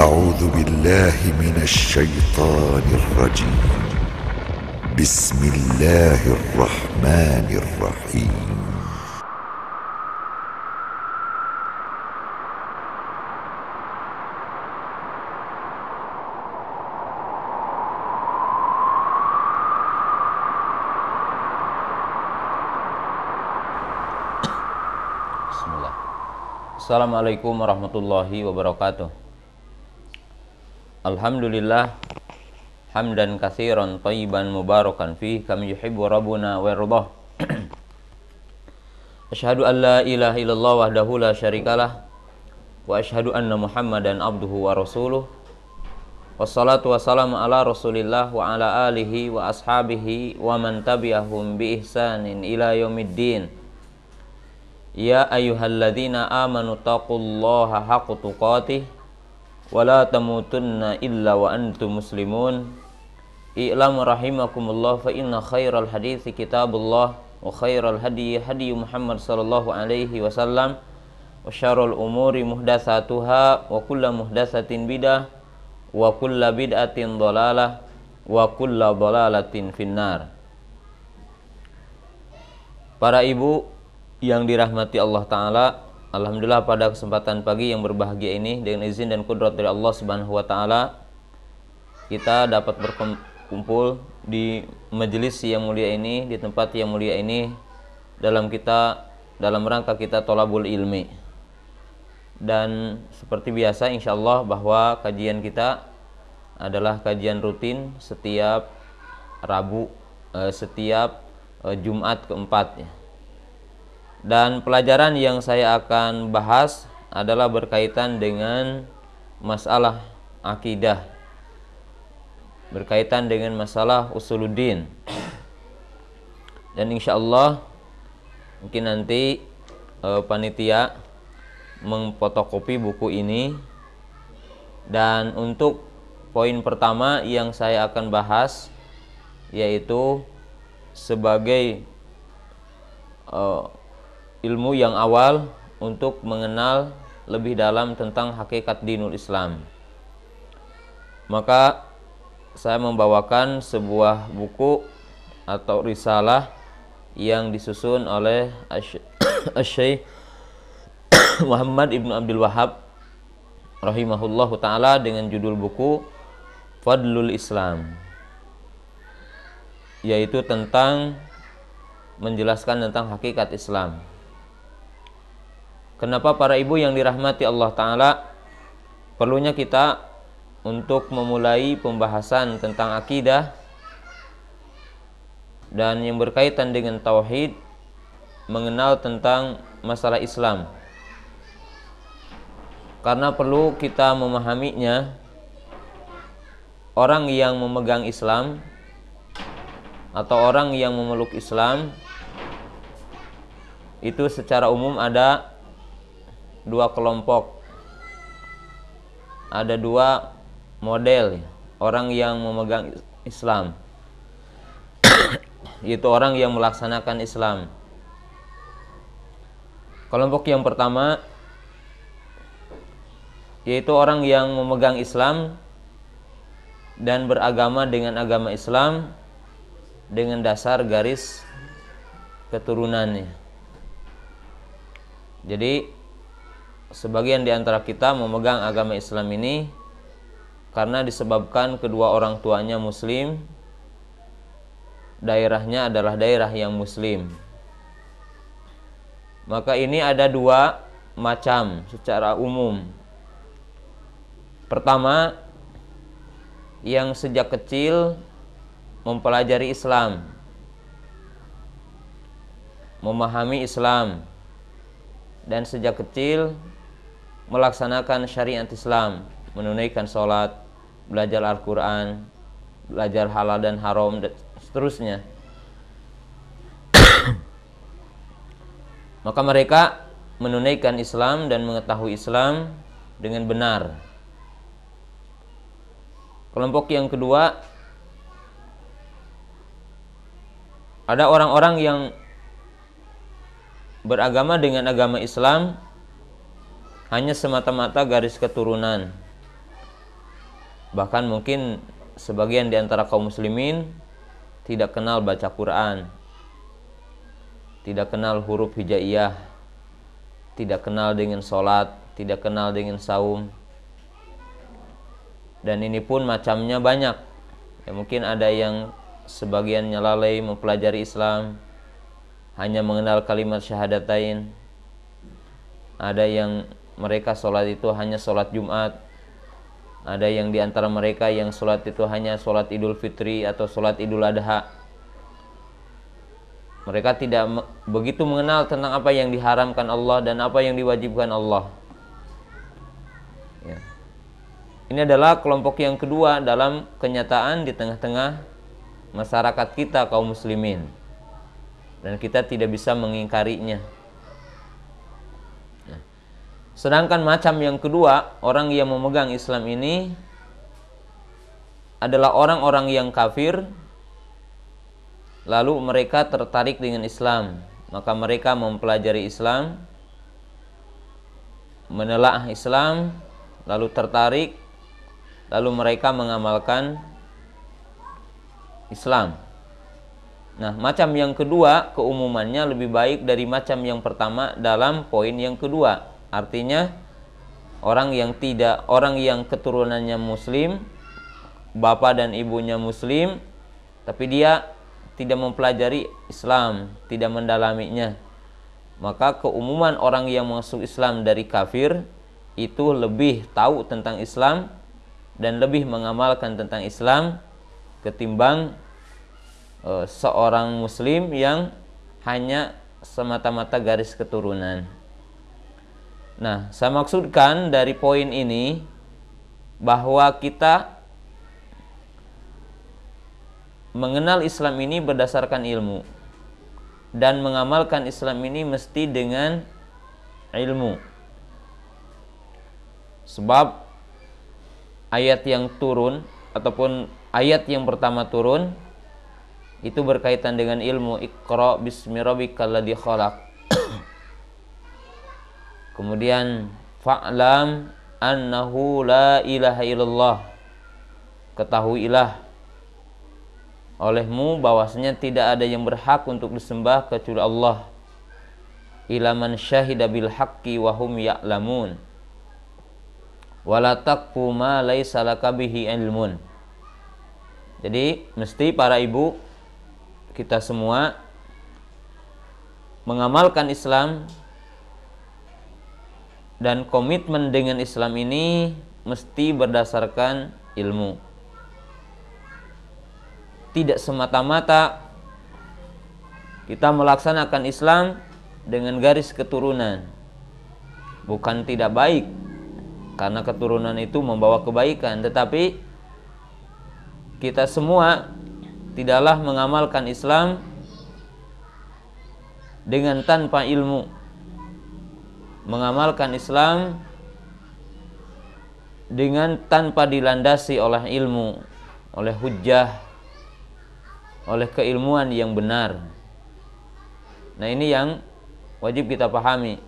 أعوذ بالله من الشيطان الرجيم. بسم الله الرحمن الرحيم. Bismillah. Assalamualaikum warahmatullahi wabarakatuh. Alhamdulillah hamdan katsiran thayyiban mubarakan fihi kama yuhibbu rabbuna wa yardah. Asyhadu an la ilaha illallah wahdahu la syarikalah wa asyhadu anna Muhammadan abduhu wa rasuluh. Wassalatu wassalamu ala Rasulillah wa ala alihi wa ashabihi wa man tabi'ahum bi ihsanin ila yaumiddin. Ya ayyuhalladzina amanu taqullaha haqqa tuqatih wa la tamutunna illa wa antum muslimun. I'lamu rahimakumullah fa inna khairal hadithi kitabullah wa khairal hadi hadi Muhammad sallallahu alaihi wasallam wa syarrul umuri muhdatsatuha wa kullu muhdatsatin bidah wa kullu bid'atin dhalalah wa kullu dhalalatin finnar. Para ibu yang dirahmati Allah Ta'ala, alhamdulillah pada kesempatan pagi yang berbahagia ini dengan izin dan kudrat dari Allah Subhanahu wa Ta'ala, kita dapat berkumpul di majelis yang mulia ini, di tempat yang mulia ini, dalam rangka kita thalabul ilmi. Dan seperti biasa insyaallah bahwa kajian kita adalah kajian rutin setiap Rabu, setiap Jumat keempat ya. Dan pelajaran yang saya akan bahas adalah berkaitan dengan masalah akidah, berkaitan dengan masalah usuluddin. Dan insyaallah mungkin nanti panitia memfotokopi buku ini. Dan untuk poin pertama yang saya akan bahas yaitu sebagai ilmu yang awal untuk mengenal lebih dalam tentang hakikat dinul Islam. Maka saya membawakan sebuah buku atau risalah yang disusun oleh Syekh Muhammad Ibnu Abdul Wahhab rahimahullahu ta'ala dengan judul buku Fadlul Islam, yaitu tentang menjelaskan tentang hakikat Islam. Kenapa para ibu yang dirahmati Allah Ta'ala, perlunya kita untuk memulai pembahasan tentang akidah dan yang berkaitan dengan tauhid, mengenal tentang masalah Islam. Karena perlu kita memahaminya, orang yang memegang Islam atau orang yang memeluk Islam itu secara umum ada dua kelompok, ada dua model orang yang memegang Islam, yaitu orang yang melaksanakan Islam. Kelompok yang pertama yaitu orang yang memegang Islam dan beragama dengan agama Islam dengan dasar garis keturunannya. Jadi sebagian di antara kita memegang agama Islam ini karena disebabkan kedua orang tuanya muslim, daerahnya adalah daerah yang muslim. Maka ini ada dua macam secara umum. Pertama, yang sejak kecil mempelajari Islam, memahami Islam, dan sejak kecil melaksanakan syariat Islam, menunaikan sholat, belajar Al-Quran, belajar halal dan haram, dan seterusnya. Maka mereka menunaikan Islam dan mengetahui Islam dengan benar. Kelompok yang kedua, ada orang-orang yang beragama dengan agama Islam hanya semata-mata garis keturunan, Bahkan mungkin sebagian di antara kaum muslimin tidak kenal baca Quran, tidak kenal huruf hijaiyah, tidak kenal dengan sholat, tidak kenal dengan saum. Dan ini pun macamnya banyak. Ya, mungkin ada yang sebagiannya lalai mempelajari Islam, hanya mengenal kalimat syahadatain. Ada yang mereka sholat itu hanya sholat Jumat. Ada yang di antara mereka yang sholat itu hanya sholat Idul Fitri atau sholat Idul Adha. Mereka tidak begitu mengenal tentang apa yang diharamkan Allah dan apa yang diwajibkan Allah. Ya. Ini adalah kelompok yang kedua dalam kenyataan di tengah-tengah masyarakat kita kaum muslimin. Dan kita tidak bisa mengingkarinya. Sedangkan macam yang kedua, orang yang memegang Islam ini adalah orang-orang yang kafir, lalu mereka tertarik dengan Islam. Maka mereka mempelajari Islam, menelaah Islam, lalu tertarik, lalu mereka mengamalkan Islam. Nah, macam yang kedua keumumannya lebih baik dari macam yang pertama dalam poin yang kedua. Artinya orang yang keturunannya muslim, bapak dan ibunya muslim, tapi dia tidak mempelajari Islam, tidak mendalaminya. Maka keumuman orang yang masuk Islam dari kafir itu lebih tahu tentang Islam dan lebih mengamalkan tentang Islam ketimbang seorang muslim yang hanya semata-mata garis keturunan. Nah, saya maksudkan dari poin ini bahwa kita mengenal Islam ini berdasarkan ilmu dan mengamalkan Islam ini mesti dengan ilmu. Sebab ayat yang turun ataupun ayat yang pertama turun itu berkaitan dengan ilmu. Iqra bismi rabbikal ladzi khalaq. Kemudian fa'lam annahu la ilaha illallah. Ketahuilah olehmu bahwasanya tidak ada yang berhak untuk disembah kecuali Allah. Ila man syahida bil haqqi wa hum ya'lamun. Wala taqfu ma laisa laka bihi ilmun. Jadi mesti para ibu kita semua mengamalkan Islam dan komitmen dengan Islam ini mesti berdasarkan ilmu. Tidak semata-mata kita melaksanakan Islam dengan garis keturunan. Bukan tidak baik, karena keturunan itu membawa kebaikan, tetapi kita semua tidaklah mengamalkan Islam dengan tanpa ilmu. Mengamalkan Islam dengan tanpa dilandasi oleh ilmu, oleh hujjah, oleh keilmuan yang benar. Nah, ini yang wajib kita pahami.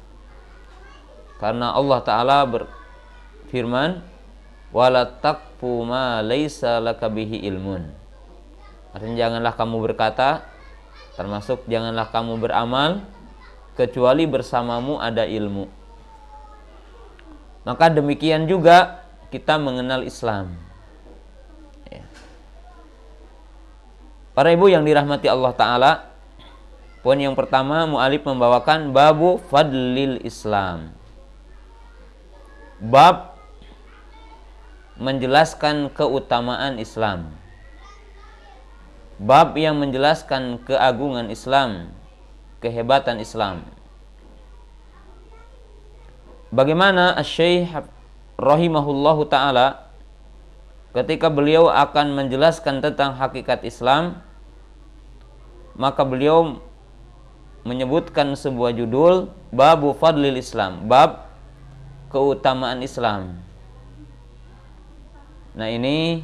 Karena Allah Ta'ala berfirman, wala taqfu ma laisa laka bihi ilmun. Artinya janganlah kamu berkata, termasuk janganlah kamu beramal kecuali bersamamu ada ilmu. Maka demikian juga kita mengenal Islam. Ya. Para ibu yang dirahmati Allah Ta'ala, poin yang pertama mu'alif membawakan babu fadlil Islam. Bab menjelaskan keutamaan Islam. Bab yang menjelaskan keagungan Islam, kehebatan Islam. Bagaimana Asy-Syaikh rahimahullahu ta'ala ketika beliau akan menjelaskan tentang hakikat Islam, maka beliau menyebutkan sebuah judul, Babu Fadlil Islam, bab keutamaan Islam. Nah, ini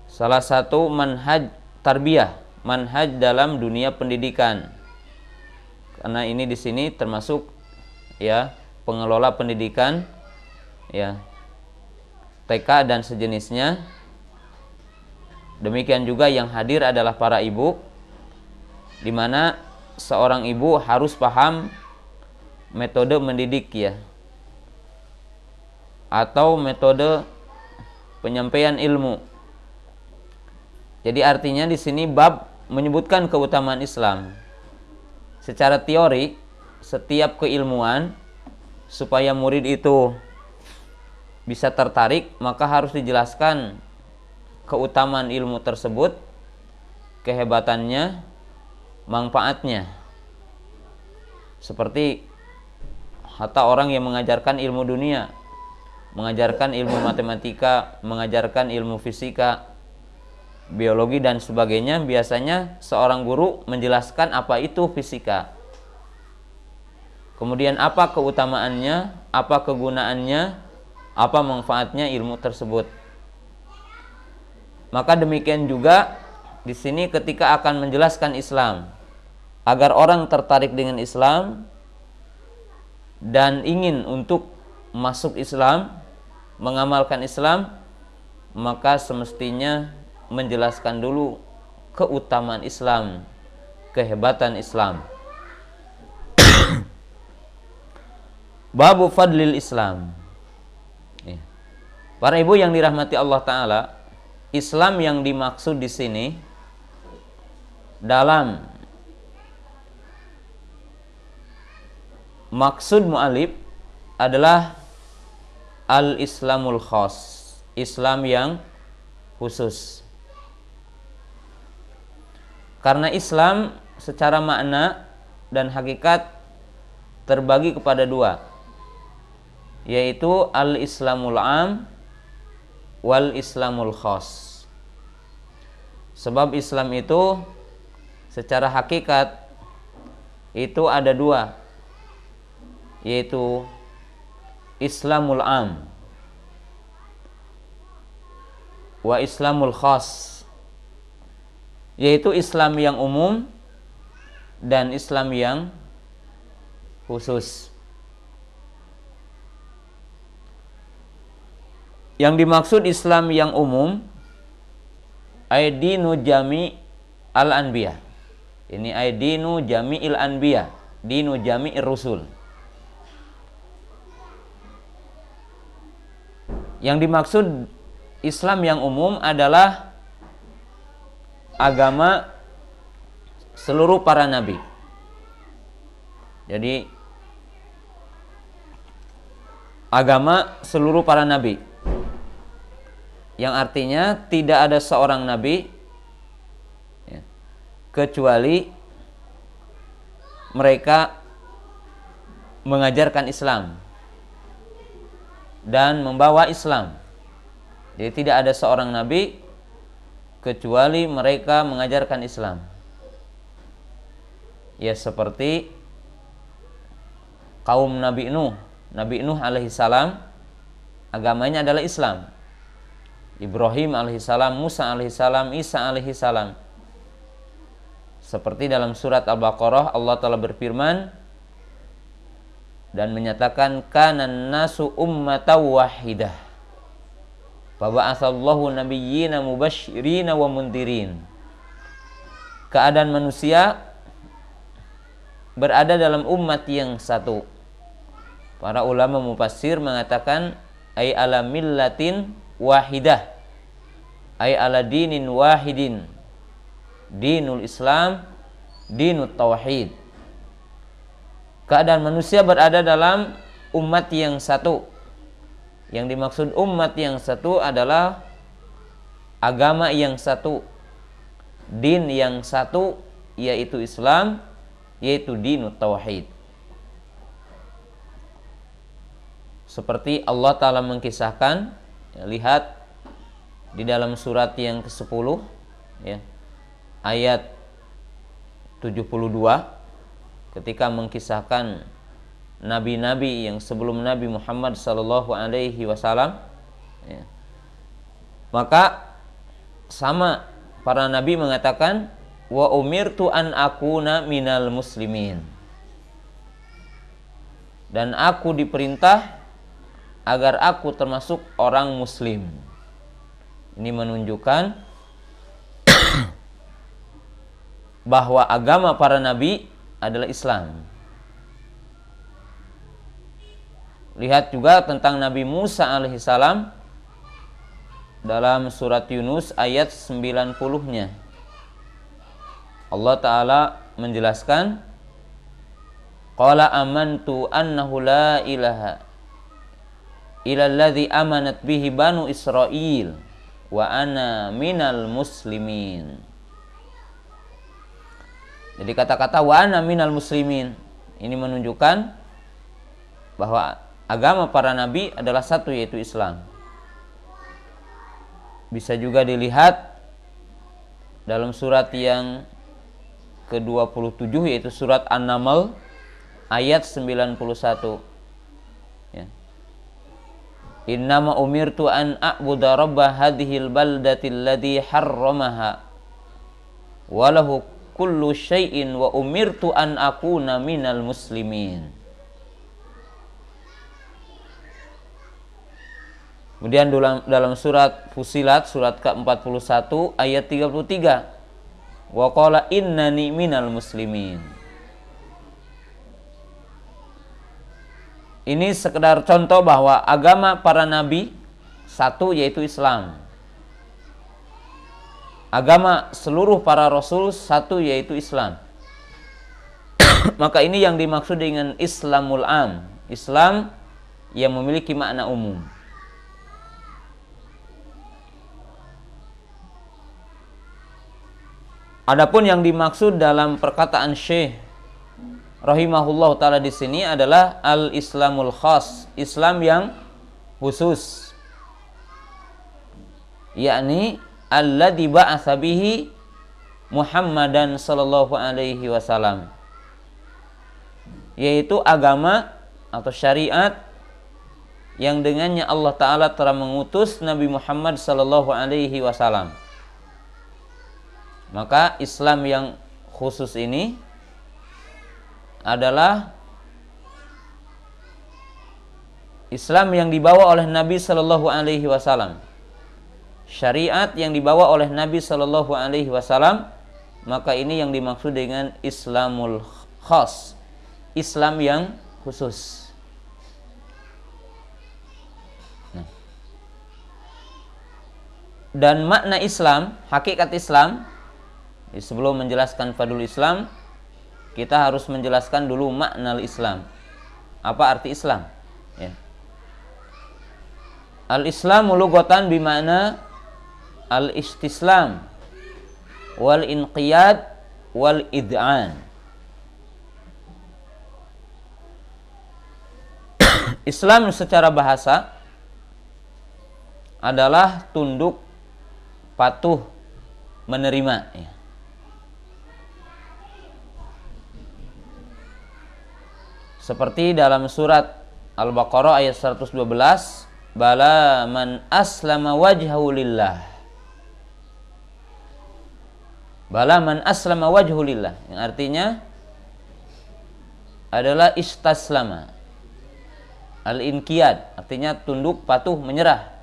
salah satu manhaj tarbiyah, manhaj dalam dunia pendidikan. Karena ini di sini termasuk ya pengelola pendidikan ya. TK dan sejenisnya. Demikian juga yang hadir adalah para ibu, di mana seorang ibu harus paham metode mendidik ya, atau metode penyampaian ilmu. Jadi artinya di sini bab menyebutkan keutamaan Islam. Secara teori, setiap keilmuan supaya murid itu bisa tertarik, maka harus dijelaskan keutamaan ilmu tersebut, kehebatannya, manfaatnya. Seperti hatta orang yang mengajarkan ilmu dunia, mengajarkan ilmu matematika, mengajarkan ilmu fisika, biologi dan sebagainya, biasanya seorang guru menjelaskan apa itu fisika, kemudian apa keutamaannya, apa kegunaannya, apa manfaatnya ilmu tersebut. Maka demikian juga di sini ketika akan menjelaskan Islam, agar orang tertarik dengan Islam dan ingin untuk masuk Islam, mengamalkan Islam, maka semestinya menjelaskan dulu keutamaan Islam, kehebatan Islam. Babu fadlil Islam. Para ibu yang dirahmati Allah Ta'ala, Islam yang dimaksud di sini dalam maksud mu'alif adalah al-Islamul khas, Islam yang khusus. Karena Islam secara makna dan hakikat terbagi kepada dua, yaitu al-Islamul am wal Islamul khas. Sebab Islam itu secara hakikat itu ada dua, yaitu Islamul am wa Islamul khas, yaitu Islam yang umum dan Islam yang khusus. Yang dimaksud Islam yang umum aidinu jami al-anbiya. Ini aidinu jami'il anbiya, dinu jami'ir rusul. Yang dimaksud Islam yang umum adalah agama seluruh para nabi. Jadi agama seluruh para nabi, yang artinya tidak ada seorang nabi ya, kecuali mereka mengajarkan Islam dan membawa Islam. Jadi tidak ada seorang nabi kecuali mereka mengajarkan Islam. Ya seperti kaum Nabi Nuh. Nabi Nuh alaihissalam agamanya adalah Islam. Ibrahim alaihissalam, Musa alaihissalam, Isa alaihissalam. Seperti dalam surat Al-Baqarah Allah Ta'ala berfirman dan menyatakan kanan nasu ummatan wahidah faba'atsallahu nabiyyina mubasyirina wa mundirin. Keadaan manusia berada dalam umat yang satu. Para ulama mufassir mengatakan ay ala millatin wahidah, ay ala dinin wahidin, dinul Islam, dinut tauhid. Keadaan manusia berada dalam umat yang satu. Yang dimaksud umat yang satu adalah agama yang satu, din yang satu, yaitu Islam, yaitu dinut tauhid. Seperti Allah Ta'ala mengkisahkan, ya, lihat di dalam surat yang ke-10 ya, ayat 72, ketika mengkisahkan nabi-nabi yang sebelum Nabi Muhammad sallallahu alaihi wasallam ya, maka sama para nabi mengatakan wa umirtu an akuna minal muslimin, dan aku diperintah agar aku termasuk orang muslim. Ini menunjukkan bahwa agama para nabi adalah Islam. Lihat juga tentang Nabi Musa alaihissalam dalam surat Yunus ayat 90-nya. Allah Ta'ala menjelaskan, Qala amantu annahu la ilaha illalladzi amanat bihi banu Israil wa ana minal muslimin. Jadi kata-kata wa ana minal muslimin ini menunjukkan bahwa agama para nabi adalah satu, yaitu Islam. Bisa juga dilihat dalam surat yang ke-27, yaitu surat An-Naml ayat 91. Ya. Innama umirtu an a'budu rabba hadhil baldati alladhi harramaha walahu kullu syai'in wa umirtu an akuna minal muslimin. Kemudian dalam surat Fusilat surat ke-41 ayat 33, wa qala innani minal muslimin. Ini sekedar contoh bahwa agama para nabi satu, yaitu Islam. Agama seluruh para rasul satu, yaitu Islam. Maka ini yang dimaksud dengan Islamul Am, Islam yang memiliki makna umum. Adapun yang dimaksud dalam perkataan Syekh rahimahullah taala di sini adalah al-Islamul khas, Islam yang khusus, yakni alladzi ba'atsa bihi Muhammadan sallallahu alaihi wasallam, yaitu agama atau syariat yang dengannya Allah Ta'ala telah mengutus Nabi Muhammad sallallahu alaihi wasallam. Maka Islam yang khusus ini adalah Islam yang dibawa oleh Nabi sallallahu alaihi wasallam. Syariat yang dibawa oleh Nabi sallallahu alaihi wasallam, maka ini yang dimaksud dengan Islamul khas, Islam yang khusus. Dan makna Islam, hakikat Islam, sebelum menjelaskan fadlul Islam, kita harus menjelaskan dulu makna Islam. Apa arti Islam? Ya. Al-Islamu lughatan bimana al-istislam wal inqiyad wal id'an. Islam secara bahasa adalah tunduk, patuh, menerima. Ya. Seperti dalam surat Al-Baqarah ayat 112, bala man aslama wajhahu lillah. Bala man aslama wajhahu lillah, yang artinya adalah istaslama. Al-inqiyad artinya tunduk, patuh, menyerah.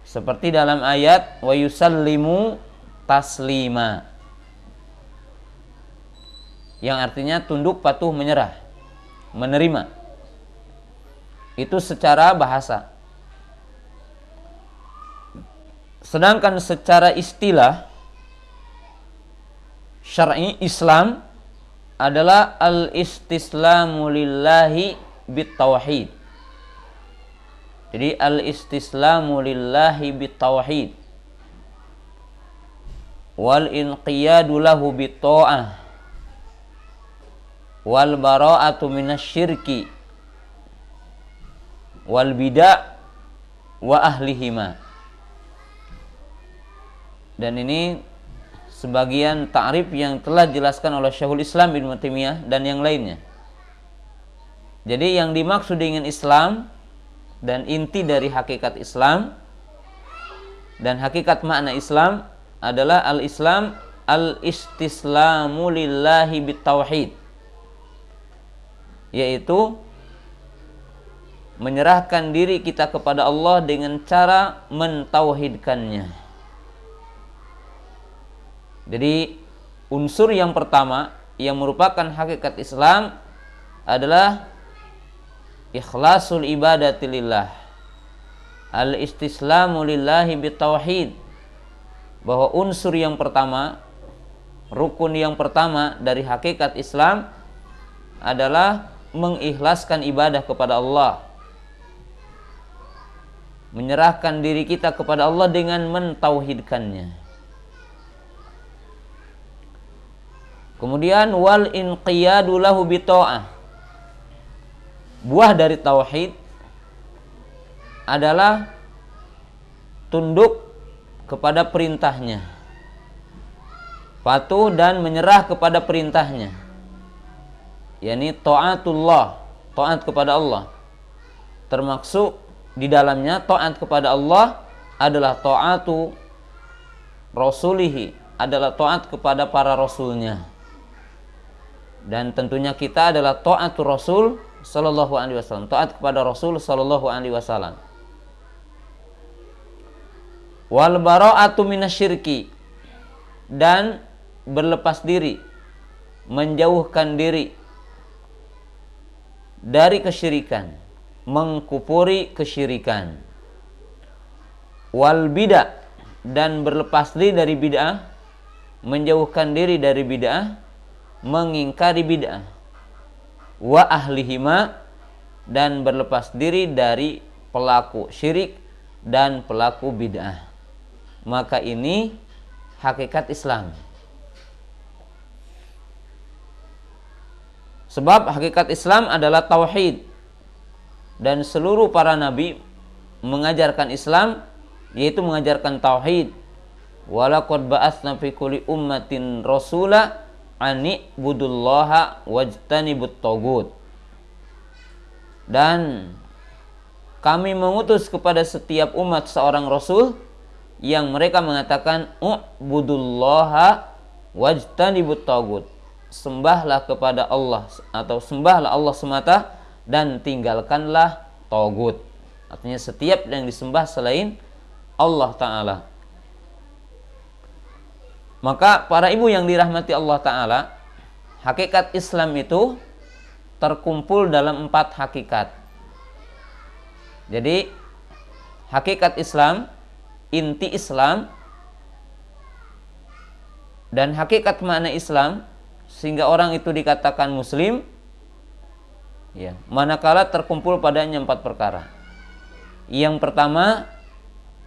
Seperti dalam ayat wa yusallimu taslima, yang artinya tunduk, patuh, menyerah, menerima. Itu secara bahasa. Sedangkan secara istilah syar'i, Islam adalah al-istislamu lillahi bitauhid. Jadi al-istislamu lillahi bitauhid wal inqiyadu lahu bitta'ah wal bara'atu minasyirki wal bid'ah wa ahlihima. Dan ini sebagian ta'rif yang telah dijelaskan oleh Syekhul Islam Ibnu Taimiyah dan yang lainnya. Jadi yang dimaksud dengan Islam dan inti dari hakikat Islam dan hakikat makna Islam adalah al-Islam al-istislamu lillahi bitauhid, yaitu menyerahkan diri kita kepada Allah dengan cara mentauhidkannya. Jadi unsur yang pertama yang merupakan hakikat Islam adalah ikhlasul ibadati lillah, al-istislamu lillahi bitauhid. Bahwa unsur yang pertama, rukun yang pertama dari hakikat Islam adalah mengikhlaskan ibadah kepada Allah, menyerahkan diri kita kepada Allah dengan mentauhidkannya. Kemudian wal inqiyadu lahu bita'ah. Buah dari tauhid adalah tunduk kepada perintahnya, patuh dan menyerah kepada perintahnya, yakni ta'atullah, taat kepada Allah. Termasuk di dalamnya taat kepada Allah adalah ta'atu rasulihi, adalah taat kepada para rasulnya. Dan tentunya kita adalah ta'atu Rasul sallallahu alaihi wasallam, taat kepada Rasul sallallahu alaihi wasallam. Wal bara'atu minasyirki, dan berlepas diri, menjauhkan diri dari kesyirikan, mengkufuri kesyirikan. Wal bid'ah, dan berlepas diri dari bid'ah, menjauhkan diri dari bid'ah, mengingkari bid'ah. Wa ahlihima, dan berlepas diri dari pelaku syirik dan pelaku bid'ah. Maka ini hakikat Islam. Sebab hakikat Islam adalah tauhid, dan seluruh para nabi mengajarkan Islam, yaitu mengajarkan tauhid. Walaqad ba'atsna fi kulli ummatin rasula ani budullaha wajtanibut tagut. Dan kami mengutus kepada setiap umat seorang rasul yang mereka mengatakan u'budullaha wajtanibut tagut, sembahlah kepada Allah atau sembahlah Allah semata dan tinggalkanlah tagut. Artinya setiap yang disembah selain Allah Ta'ala. Maka para ibu yang dirahmati Allah Ta'ala, hakikat Islam itu terkumpul dalam 4 hakikat. Jadi hakikat Islam, inti Islam, dan hakikat makna Islam, sehingga orang itu dikatakan muslim, ya, manakala terkumpul padanya 4 perkara. Yang pertama,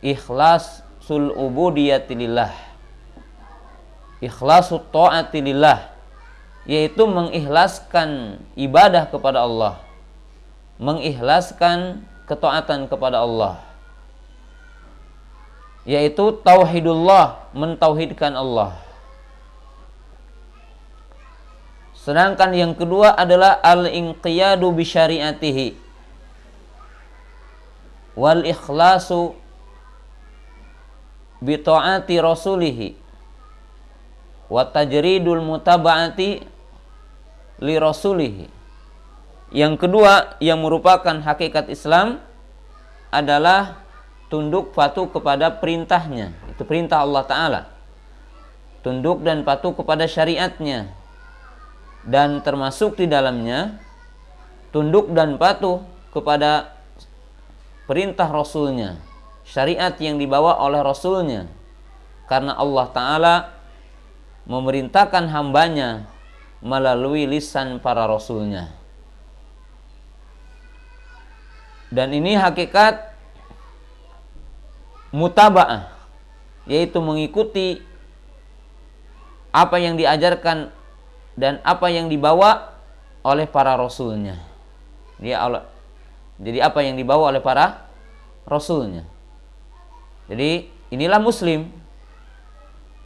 ikhlasul ubudiyati lillah, ikhlasul ta'ati lillah, yaitu mengikhlaskan ibadah kepada Allah, mengikhlaskan ketaatan kepada Allah, yaitu tauhidullah, mentauhidkan Allah. Sedangkan yang kedua adalah al-inqiyadu bi syariatihi wal ikhlasu bi ta'ati rasulihi wa tajridul mutaba'ati li rasulihi. Yang kedua yang merupakan hakikat Islam adalah tunduk patuh kepada perintahnya, itu perintah Allah Ta'ala, tunduk dan patuh kepada syariatnya, dan termasuk di dalamnya tunduk dan patuh kepada perintah Rasulnya, syariat yang dibawa oleh Rasulnya, karena Allah Ta'ala memerintahkan hambanya melalui lisan para Rasulnya. Dan ini hakikat mutaba'ah, yaitu mengikuti apa yang diajarkan dan apa yang dibawa oleh para Rasulnya. Jadi apa yang dibawa oleh para Rasulnya. Jadi inilah muslim.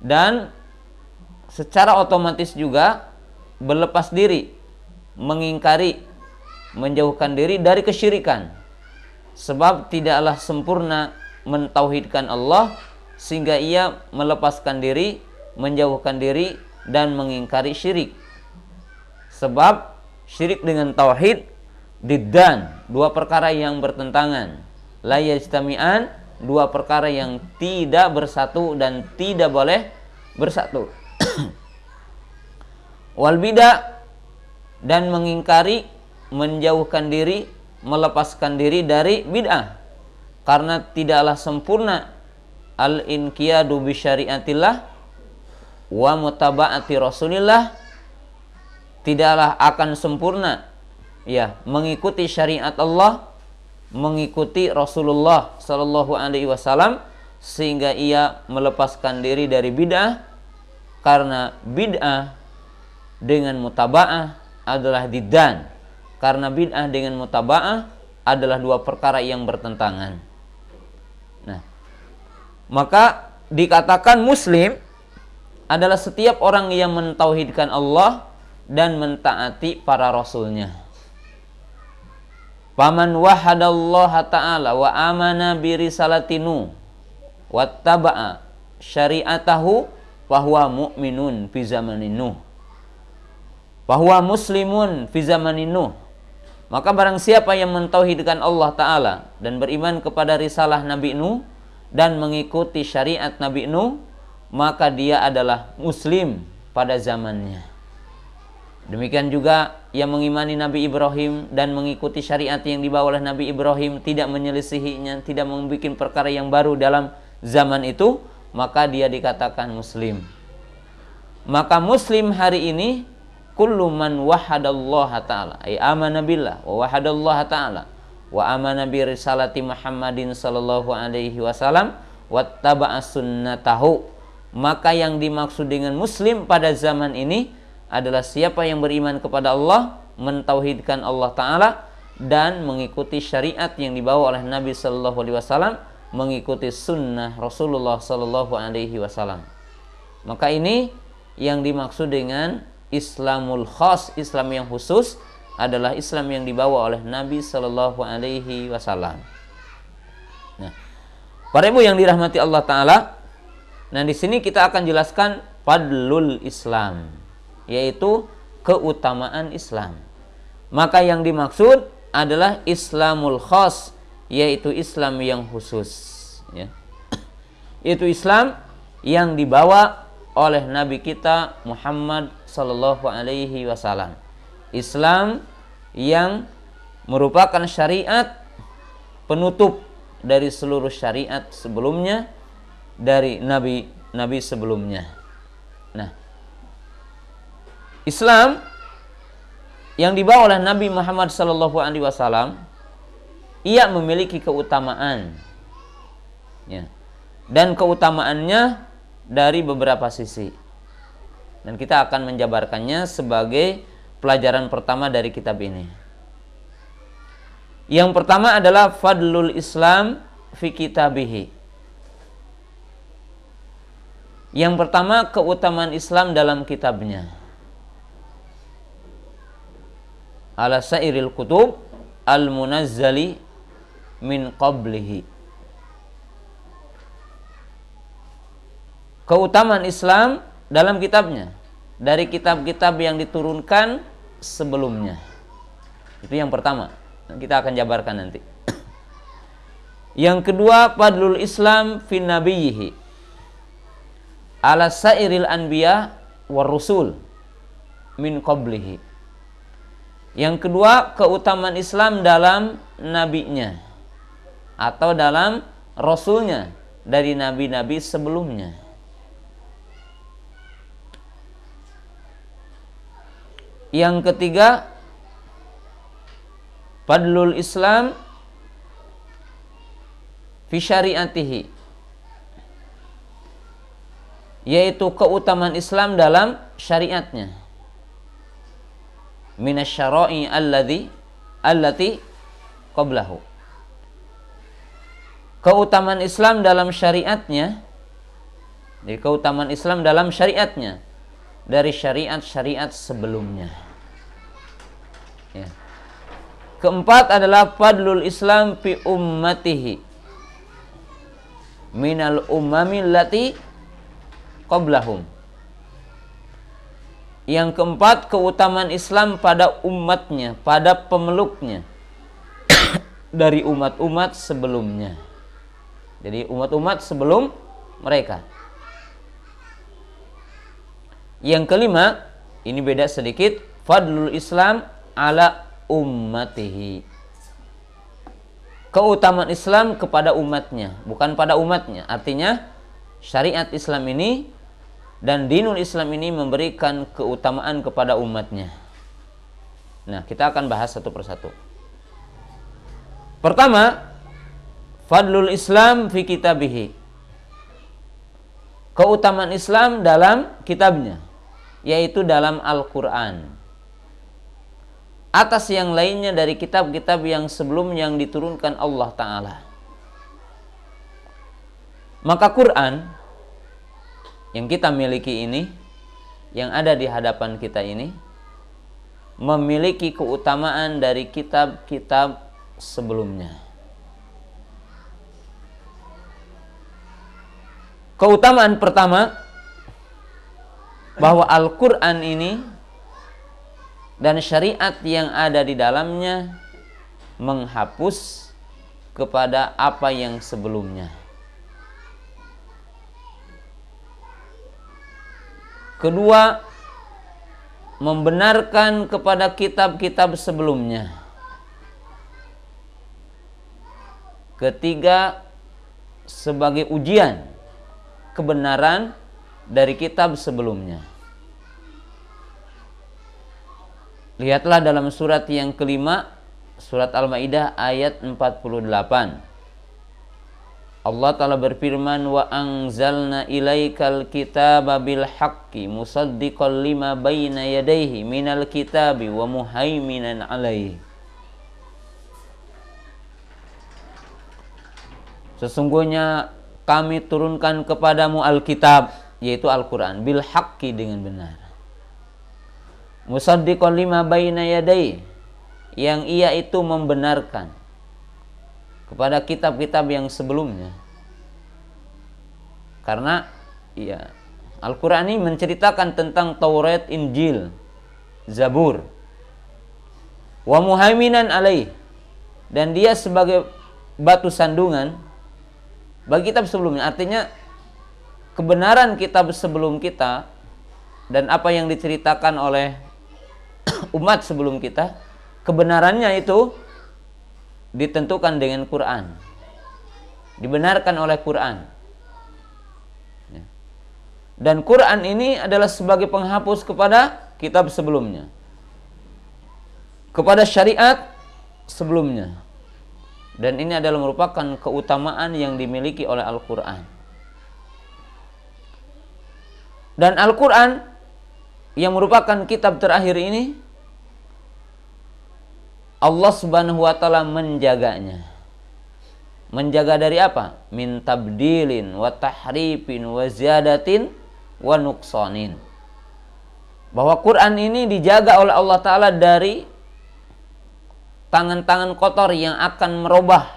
Dan secara otomatis juga berlepas diri, mengingkari, menjauhkan diri dari kesyirikan. Sebab tidaklah sempurna mentauhidkan Allah sehingga ia melepaskan diri, menjauhkan diri dan mengingkari syirik. Sebab syirik dengan tauhid diddan, dua perkara yang bertentangan. La yajtami'an, dua perkara yang tidak bersatu dan tidak boleh bersatu. Wal bid'ah, dan mengingkari, menjauhkan diri, melepaskan diri dari bid'ah, karena tidaklah sempurna al-inqiyadu bi syariatillah wa mutaba'ati rasulillah, tidaklah akan sempurna ya mengikuti syariat Allah, mengikuti Rasulullah sallallahu alaihi wasallam, sehingga ia melepaskan diri dari bid'ah, karena bid'ah dengan mutaba'ah adalah diddan, karena bid'ah dengan mutaba'ah adalah dua perkara yang bertentangan. Nah, maka dikatakan muslim adalah setiap orang yang mentauhidkan Allah dan mentaati para rasulnya. Faman wahadallaha ta'ala wa amana bi risalatinu wattaba'a syari'atahu fahuwa mu'minun fi zamanin Nuh, fahuwa muslimun fi zamanin Nuh. Maka barang siapa yang mentauhidkan Allah Ta'ala dan beriman kepada risalah Nabi Nuh dan mengikuti syariat Nabi Nuh, maka dia adalah muslim pada zamannya. Demikian juga yang mengimani Nabi Ibrahim dan mengikuti syariat yang dibawa oleh Nabi Ibrahim, tidak menyelisihinya, tidak membuat perkara yang baru dalam zaman itu, maka dia dikatakan muslim. Maka muslim hari ini kullu man wahadallaha ta'ala, ay amana billah wa wahadallaha ta'ala wa amana bi risalati Muhammadin sallallahu alaihi wasallam wattaba'a sunnatahu. Maka yang dimaksud dengan muslim pada zaman ini adalah siapa yang beriman kepada Allah, mentauhidkan Allah Ta'ala dan mengikuti syariat yang dibawa oleh Nabi sallallahu alaihi wasallam, mengikuti sunnah Rasulullah sallallahu alaihi wasallam. Maka ini yang dimaksud dengan Islamul khas, Islam yang khusus, adalah Islam yang dibawa oleh Nabi sallallahu alaihi wasallam. Nah, para ibu yang dirahmati Allah Ta'ala, nah di sini kita akan jelaskan fadlul Islam, yaitu keutamaan Islam. Maka yang dimaksud adalah Islamul khas, yaitu Islam yang khusus, ya. Yaitu Islam yang dibawa oleh Nabi kita Muhammad sallallahu alaihi wasallam. Islam yang merupakan syariat penutup dari seluruh syariat sebelumnya, dari nabi-nabi sebelumnya. Nah, Islam yang dibawa oleh Nabi Muhammad sallallahu alaihi wasallam, ia memiliki keutamaan, ya. Dan keutamaannya dari beberapa sisi. Dan kita akan menjabarkannya sebagai pelajaran pertama dari kitab ini. Yang pertama adalah fadlul Islam fi kitabihi. Yang pertama, keutamaan Islam dalam kitabnya. Ala sairil kutub al-munazzali min qablihi. Keutamaan Islam dalam kitabnya, dari kitab-kitab yang diturunkan sebelumnya. Itu yang pertama, kita akan jabarkan nanti. Yang kedua, fadlul Islam fi nabiyhi ala sairil anbiya war rusul min qablihi. Yang kedua, keutamaan Islam dalam nabinya atau dalam rasulnya dari nabi-nabi sebelumnya. Yang ketiga, fadlul Islam fi syariatihi, yaitu keutamaan Islam dalam syariatnya. Minasyara'i allati qablahu. Keutamaan Islam dalam syariatnya, jadi keutamaan Islam dalam syariatnya dari syariat-syariat sebelumnya, ya. Keempat adalah fadlul Islam fi ummatihi minal ummami allati qablahum. Yang keempat, keutamaan Islam pada umatnya, pada pemeluknya, dari umat-umat sebelumnya. Jadi umat-umat sebelum mereka. Yang kelima, ini beda sedikit, fadlul Islam ala ummatihi. Keutamaan Islam kepada umatnya, bukan pada umatnya. Artinya syariat Islam ini dan dinul Islam ini memberikan keutamaan kepada umatnya. Nah, kita akan bahas satu persatu. Pertama, fadlul Islam fi kitabihi. Keutamaan Islam dalam kitabnya, yaitu dalam Al-Quran, atas yang lainnya dari kitab-kitab yang sebelumnya yang diturunkan Allah Ta'ala. Maka Quran yang kita miliki ini, yang ada di hadapan kita ini, memiliki keutamaan dari kitab-kitab sebelumnya. Keutamaan pertama, bahwa Al-Quran ini dan syariat yang ada di dalamnya menghapus kepada apa yang sebelumnya. Kedua, membenarkan kepada kitab-kitab sebelumnya. Ketiga, sebagai ujian kebenaran dari kitab sebelumnya. Lihatlah dalam surat yang kelima, surat Al-Maidah ayat 48. Allah Ta'ala berfirman, wa anzalna ilaikal kitaba bil haqqi musaddiqan lima baina yadayhi minal kitabi wa muhaiminan alaihi. Sesungguhnya kami turunkan kepadamu Alkitab, yaitu Al-Quran, bil haqqi, dengan benar. Musaddiqan lima baina yadayhi, yang ia itu membenarkan kepada kitab-kitab yang sebelumnya. Karena ya, Al-Quran ini menceritakan tentang Taurat, Injil, Zabur. Wa muhaiminan alaih, dan dia sebagai batu sandungan bagi kitab sebelumnya. Artinya kebenaran kitab sebelum kita dan apa yang diceritakan oleh umat sebelum kita, kebenarannya itu ditentukan dengan Quran, dibenarkan oleh Quran. Dan Quran ini adalah sebagai penghapus kepada kitab sebelumnya, kepada syariat sebelumnya. Dan ini adalah merupakan keutamaan yang dimiliki oleh Al-Quran. Dan Al-Quran yang merupakan kitab terakhir ini, Allah Subhanahu wa Ta'ala menjaganya. Menjaga dari apa? Min tabdilin wa tahrifin wa ziyadatin wa nuqsanin. Bahwa Quran ini dijaga oleh Allah Ta'ala dari tangan-tangan kotor yang akan merubah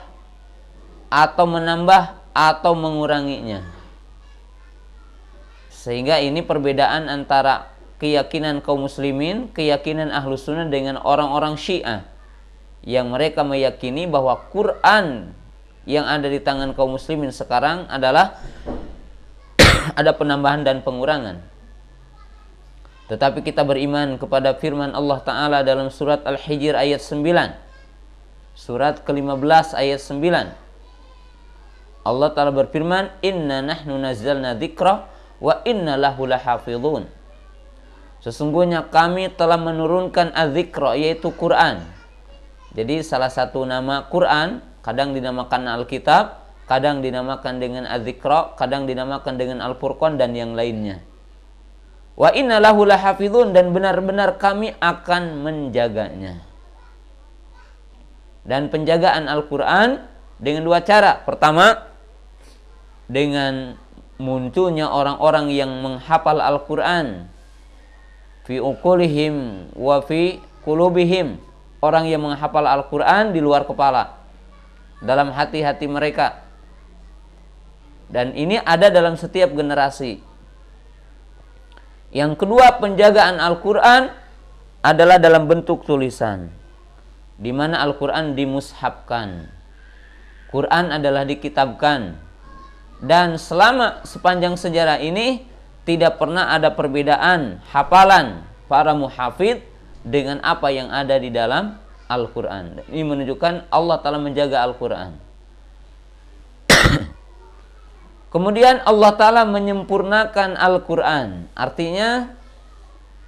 atau menambah atau menguranginya. Sehingga ini perbedaan antara keyakinan kaum muslimin, keyakinan ahlu sunnah dengan orang-orang Syiah, yang mereka meyakini bahwa Quran yang ada di tangan kaum muslimin sekarang adalah ada penambahan dan pengurangan. Tetapi kita beriman kepada firman Allah Ta'ala dalam surat Al-Hijr ayat 9, surat ke-15 ayat 9. Allah Ta'ala berfirman, inna nahnu nazzalna dzikra wa inna lahu lahafidhun. Sesungguhnya kami telah menurunkan az-dzikra, yaitu Quran. Jadi salah satu nama Quran, kadang dinamakan Alkitab, kadang dinamakan dengan az-dzikra, kadang dinamakan dengan Al-Furqan dan yang lainnya. Wa inna lahu lahafidhun, dan benar-benar kami akan menjaganya. Dan penjagaan Al-Quran dengan dua cara. Pertama, dengan munculnya orang-orang yang menghafal Al-Quran fi uqulihim wa fi qulubihim. Orang yang menghafal Al-Quran di luar kepala, dalam hati-hati mereka. Dan ini ada dalam setiap generasi. Yang kedua, penjagaan Al-Quran adalah dalam bentuk tulisan. di mana Al-Quran dimushafkan. Quran adalah dikitabkan. Dan selama sepanjang sejarah ini tidak pernah ada perbedaan hafalan para muhafidz dengan apa yang ada di dalam Al-Quran. Ini menunjukkan Allah Ta'ala menjaga Al-Quran. Kemudian Allah Ta'ala menyempurnakan Al-Quran. Artinya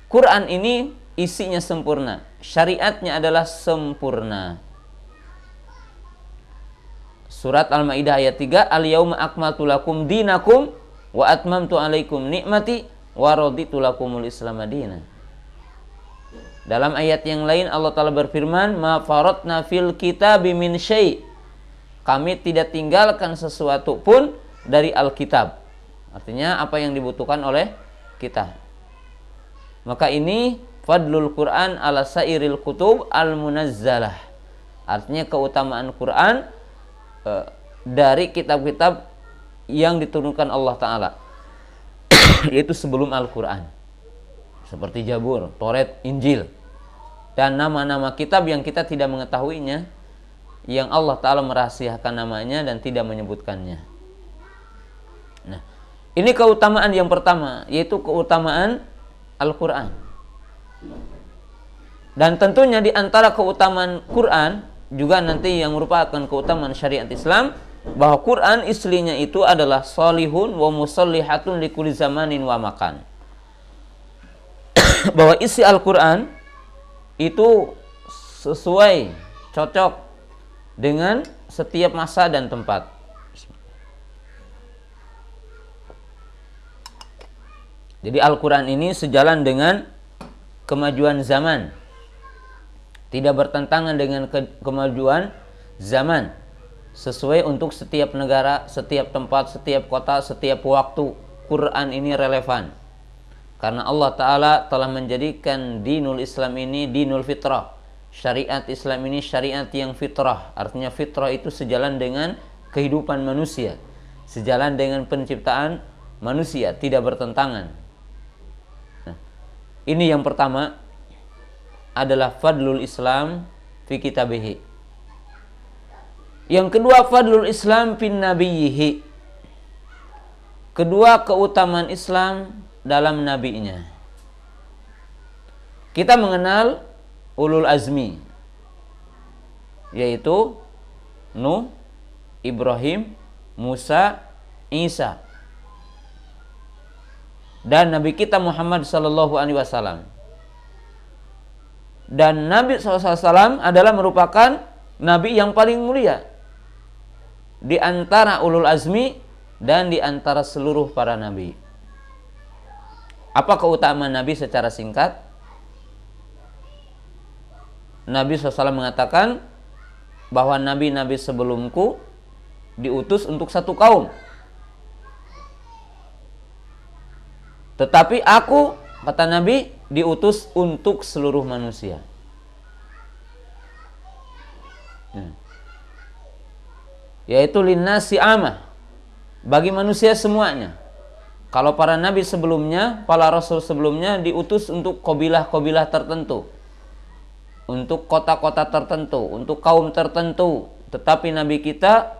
Quran ini isinya sempurna, syariatnya adalah sempurna. Surat Al-Maidah ayat 3, Al-yauma akmaltu lakum dinakum wa atmamtu alaikum nikmati wa raditu lakumul Islam madina. Dalam ayat yang lain Allah Ta'ala berfirman, ma faratna fil kitabi min syai'. Kami tidak tinggalkan sesuatu pun dari Alkitab. Artinya apa yang dibutuhkan oleh kita. Maka ini fadlul Quran ala sairil kutub al-munazzalah. Artinya keutamaan Quran dari kitab-kitab yang diturunkan Allah Ta'ala, yaitu sebelum Al-Quran, seperti Jabur, Taurat, Injil, dan nama-nama kitab yang kita tidak mengetahuinya, yang Allah Ta'ala merahasiakan namanya dan tidak menyebutkannya. Nah, ini keutamaan yang pertama, yaitu keutamaan Al-Quran. Dan tentunya di antara keutamaan Quran juga nanti yang merupakan keutamaan syariat Islam, bahwa Quran islinya itu adalah salihun wa musallihatun li kulli zamanin wa makan. Bahwa isi Al-Quran itu sesuai, cocok dengan setiap masa dan tempat. Jadi Al-Quran ini sejalan dengan kemajuan zaman, tidak bertentangan dengan kemajuan zaman, sesuai untuk setiap negara, setiap tempat, setiap kota, setiap waktu. Quran ini relevan karena Allah Ta'ala telah menjadikan dinul Islam ini dinul fitrah. Syariat Islam ini syariat yang fitrah. Artinya fitrah itu sejalan dengan kehidupan manusia, sejalan dengan penciptaan manusia, tidak bertentangan. Nah, ini yang pertama adalah fadlul Islam fi kitabihi. Yang kedua, fadlul Islam fin nabiyhi. Kedua, keutamaan Islam dalam nabinya. Kita mengenal ulul azmi, yaitu Nuh, Ibrahim, Musa, Isa, dan Nabi kita Muhammad sallallahu alaihi wasallam. Dan Nabi SAW adalah merupakan Nabi yang paling mulia di antara ulul azmi dan di antara seluruh para Nabi. Apa keutamaan Nabi secara singkat? Nabi SAW mengatakan bahwa Nabi-Nabi sebelumku diutus untuk satu kaum, tetapi aku, kata Nabi, diutus untuk seluruh manusia. Yaitu linnasi amah, bagi manusia semuanya. Kalau para nabi sebelumnya, para rasul sebelumnya diutus untuk kabilah-kabilah tertentu, untuk kota-kota tertentu, untuk kaum tertentu, tetapi nabi kita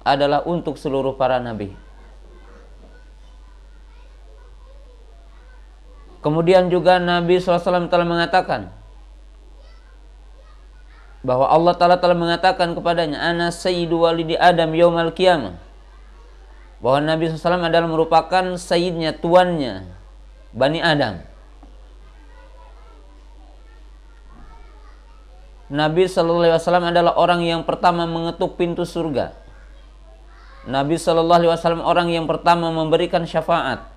adalah untuk seluruh para nabi. Kemudian juga Nabi SAW telah mengatakan bahwa Allah Ta'ala telah mengatakan kepadanya, Ana sayyidu walidi Adam yaumal qiyamah. Bahwa Nabi SAW adalah merupakan sayyidnya, tuannya Bani Adam. Nabi SAW adalah orang yang pertama mengetuk pintu surga. Nabi SAW orang yang pertama memberikan syafaat.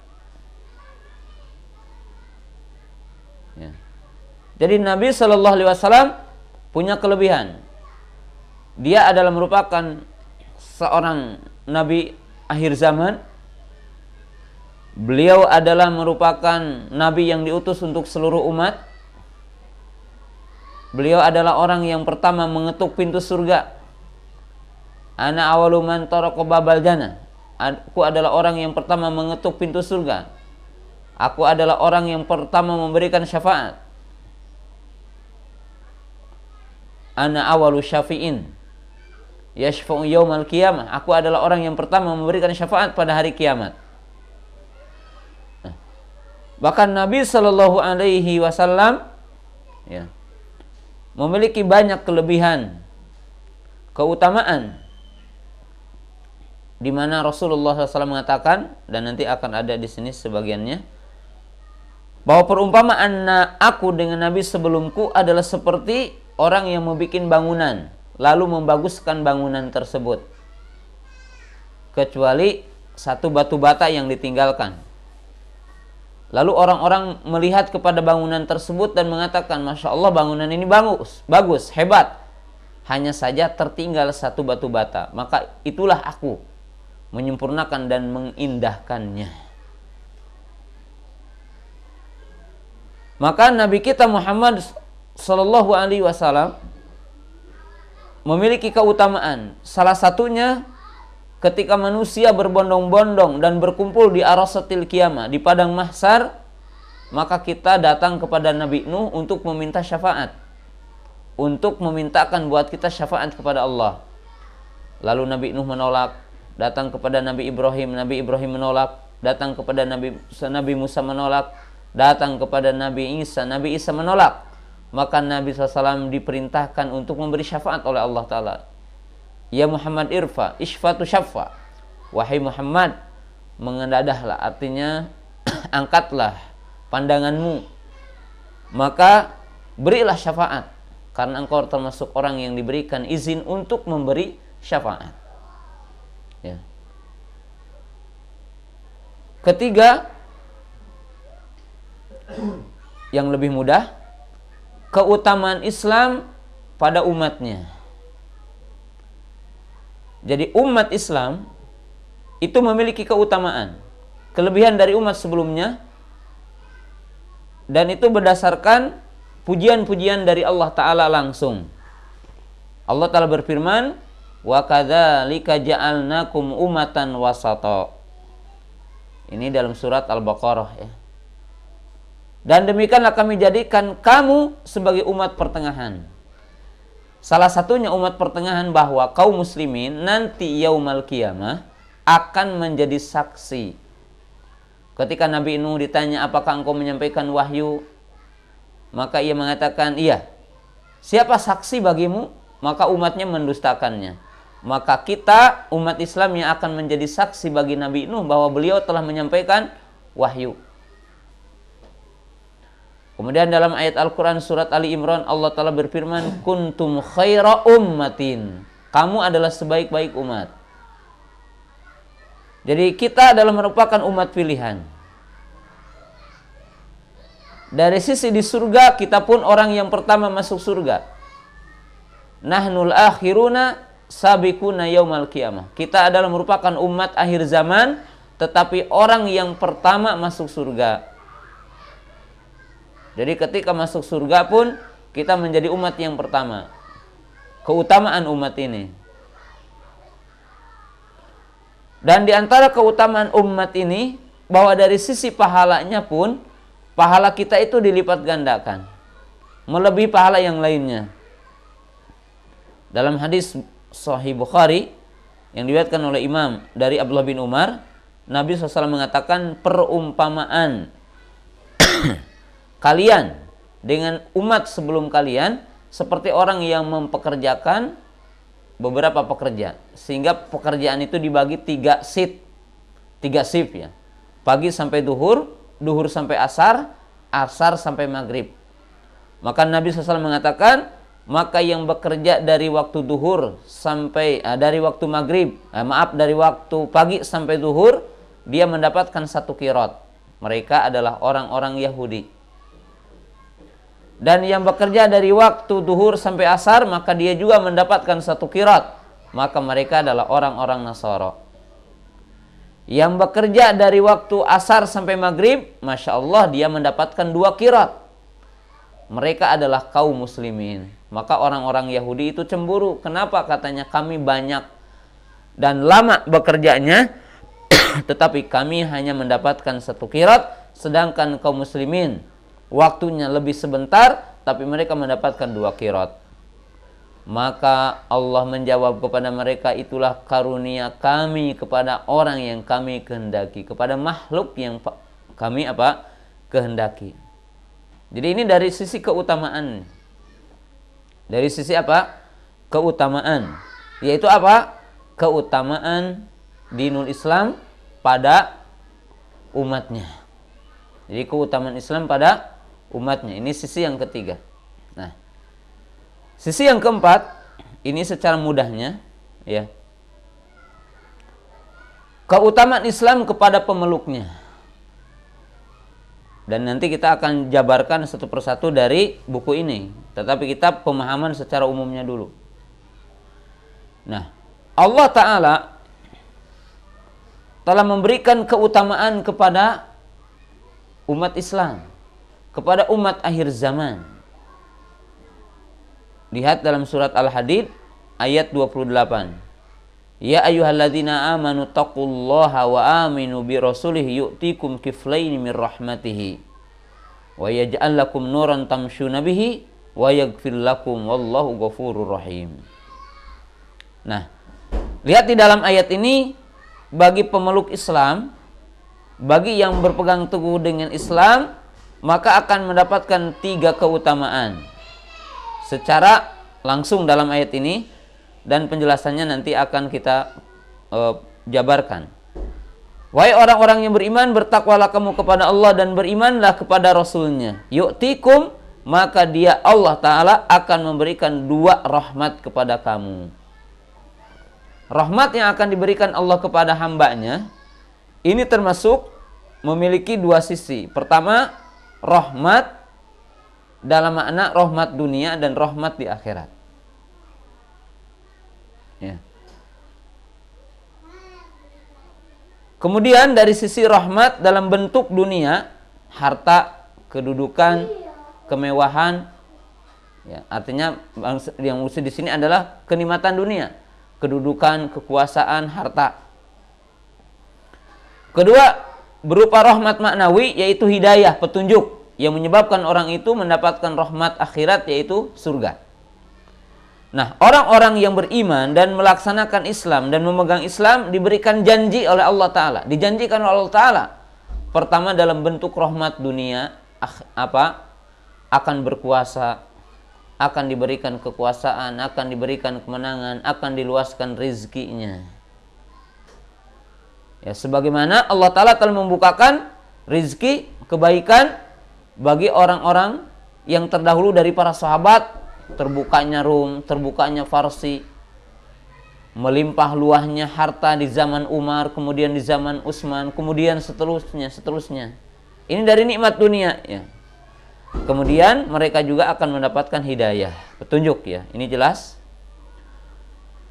Jadi Nabi SAW punya kelebihan. Dia adalah merupakan seorang Nabi akhir zaman. Beliau adalah merupakan Nabi yang diutus untuk seluruh umat. Beliau adalah orang yang pertama mengetuk pintu surga. Ana awalu man taraqa babal jannah. Aku adalah orang yang pertama mengetuk pintu surga. Aku adalah orang yang pertama memberikan syafaat. ana awalu syafi'in yashfa'u yaumal qiyamah. Aku adalah orang yang pertama memberikan syafaat pada hari kiamat. Bahkan Nabi Shallallahu Alaihi Wasallam ya, memiliki banyak kelebihan, keutamaan, di mana Rasulullah SAW mengatakan, dan nanti akan ada di sini sebagiannya, bahwa perumpamaan aku dengan Nabi sebelumku adalah seperti orang yang membuat bangunan lalu membaguskan bangunan tersebut, kecuali satu batu bata yang ditinggalkan. Lalu orang-orang melihat kepada bangunan tersebut dan mengatakan, Masya Allah, bangunan ini bagus, hebat. Hanya saja tertinggal satu batu bata. Maka itulah aku, menyempurnakan dan mengindahkannya. Maka Nabi kita Muhammad Sallallahu Alaihi Wasallam memiliki keutamaan. Salah satunya ketika manusia berbondong-bondong dan berkumpul di Arasatil Qiyamah, di padang mahsyar, maka kita datang kepada Nabi Nuh untuk meminta syafaat, untuk memintakan buat kita syafaat kepada Allah. Lalu Nabi Nuh menolak, datang kepada Nabi Ibrahim menolak, datang kepada Nabi Musa menolak, datang kepada Nabi Isa menolak. Maka Nabi SAW diperintahkan untuk memberi syafaat oleh Allah Ta'ala. Ya Muhammad irfa, ishfatu syafa. Wahai Muhammad, mengendadahlah, artinya angkatlah pandanganmu, maka berilah syafaat, karena engkau termasuk orang yang diberikan izin untuk memberi syafaat. Ya. Ketiga, yang lebih mudah, keutamaan Islam pada umatnya. Jadi umat Islam itu memiliki keutamaan, kelebihan dari umat sebelumnya, dan itu berdasarkan pujian-pujian dari Allah Ta'ala langsung. Allah Ta'ala berfirman, wa kadzalika ja'alnakum ummatan wasata. Ini dalam surat Al-Baqarah ya. Dan demikianlah kami jadikan kamu sebagai umat pertengahan. Salah satunya umat pertengahan bahwa kaum muslimin nanti yaumal qiyamah akan menjadi saksi. Ketika Nabi Nuh ditanya, apakah engkau menyampaikan wahyu? Maka ia mengatakan, iya. Siapa saksi bagimu? Maka umatnya mendustakannya. Maka kita umat Islam yang akan menjadi saksi bagi Nabi Nuh bahwa beliau telah menyampaikan wahyu. Kemudian dalam ayat Al-Quran surat Ali Imran, Allah Ta'ala berfirman, kuntum khaira ummatin. Kamu adalah sebaik-baik umat. Jadi kita adalah merupakan umat pilihan. Dari sisi di surga, kita pun orang yang pertama masuk surga. Nahnul akhiruna sabiquna yaumal qiyamah. Kita adalah merupakan umat akhir zaman, tetapi orang yang pertama masuk surga. Jadi ketika masuk surga pun kita menjadi umat yang pertama. Keutamaan umat ini. Dan di antara keutamaan umat ini, bahwa dari sisi pahalanya pun, pahala kita itu dilipat gandakan, melebihi pahala yang lainnya. Dalam hadis Sahih Bukhari yang diriwayatkan oleh Imam dari Abdullah bin Umar, Nabi SAW mengatakan, perumpamaan kalian dengan umat sebelum kalian seperti orang yang mempekerjakan beberapa pekerja, sehingga pekerjaan itu dibagi 3 shift ya. Pagi sampai duhur, duhur sampai asar, asar sampai maghrib. Maka Nabi SAW mengatakan, maka yang bekerja dari waktu duhur sampai dari waktu maghrib, dari waktu pagi sampai duhur, dia mendapatkan 1 qiraat. Mereka adalah orang-orang Yahudi. Dan yang bekerja dari waktu duhur sampai asar, maka dia juga mendapatkan 1 qiraat. Maka mereka adalah orang-orang Nasara. Yang bekerja dari waktu asar sampai maghrib, Masya Allah, dia mendapatkan 2 qiraat. Mereka adalah kaum muslimin. Maka orang-orang Yahudi itu cemburu. Kenapa? Katanya, kami banyak dan lama bekerjanya, tetapi kami hanya mendapatkan 1 qiraat, sedangkan kaum muslimin waktunya lebih sebentar, tapi mereka mendapatkan 2 qiraat. Maka Allah menjawab kepada mereka, itulah karunia kami kepada orang yang kami kehendaki, kepada makhluk yang kami kehendaki. Jadi ini dari sisi keutamaan. Dari sisi keutamaan, yaitu keutamaan dinul Islam pada umatnya. Jadi keutamaan Islam pada umatnya. Ini sisi yang ketiga. Nah, sisi yang keempat, ini secara mudahnya ya, keutamaan Islam kepada pemeluknya. Dan nanti kita akan jabarkan satu persatu dari buku ini. Tetapi kita pemahaman secara umumnya dulu. Nah, Allah Ta'ala telah memberikan keutamaan kepada umat Islam, kepada umat akhir zaman. Lihat dalam surat Al-Hadid ayat 28. Ya ayyuhalladzina amanu taqullaha wa aminu bi rasulih yu'tikum kiflaini min rahmatihi wa yaj'al lakum nuran tamshuna bihi wa yaghfir lakum wallahu ghafurur rahim. Nah, lihat di dalam ayat ini, bagi pemeluk Islam, bagi yang berpegang teguh dengan Islam, maka akan mendapatkan 3 keutamaan secara langsung dalam ayat ini, dan penjelasannya nanti akan kita jabarkan. Wahai orang-orang yang beriman, bertakwalah kamu kepada Allah dan berimanlah kepada Rasulnya. Yu'tikum, maka dia Allah Ta'ala akan memberikan 2 rahmat kepada kamu. Rahmat yang akan diberikan Allah kepada hambanya ini termasuk memiliki 2 sisi. Pertama, rahmat dalam makna rahmat dunia dan rahmat di akhirat. Ya. Kemudian dari sisi rahmat dalam bentuk dunia, harta, kedudukan, kemewahan, ya, artinya yang maksud di sini adalah kenikmatan dunia, kedudukan, kekuasaan, harta. Kedua, berupa rahmat maknawi, yaitu hidayah, petunjuk, yang menyebabkan orang itu mendapatkan rahmat akhirat, yaitu surga. Nah, orang-orang yang beriman dan melaksanakan Islam dan memegang Islam diberikan janji oleh Allah Ta'ala. Dijanjikan oleh Allah Ta'ala. Pertama dalam bentuk rahmat dunia, akan berkuasa, akan diberikan kekuasaan, akan diberikan kemenangan, akan diluaskan rizkinya. Ya, sebagaimana Allah Ta'ala telah membukakan rizki, kebaikan bagi orang-orang yang terdahulu dari para sahabat. Terbukanya Rum, terbukanya Farsi, melimpah luahnya harta di zaman Umar, kemudian di zaman Utsman, kemudian seterusnya. Ini dari nikmat dunia, ya. Kemudian mereka juga akan mendapatkan hidayah, petunjuk, ya. Ini jelas.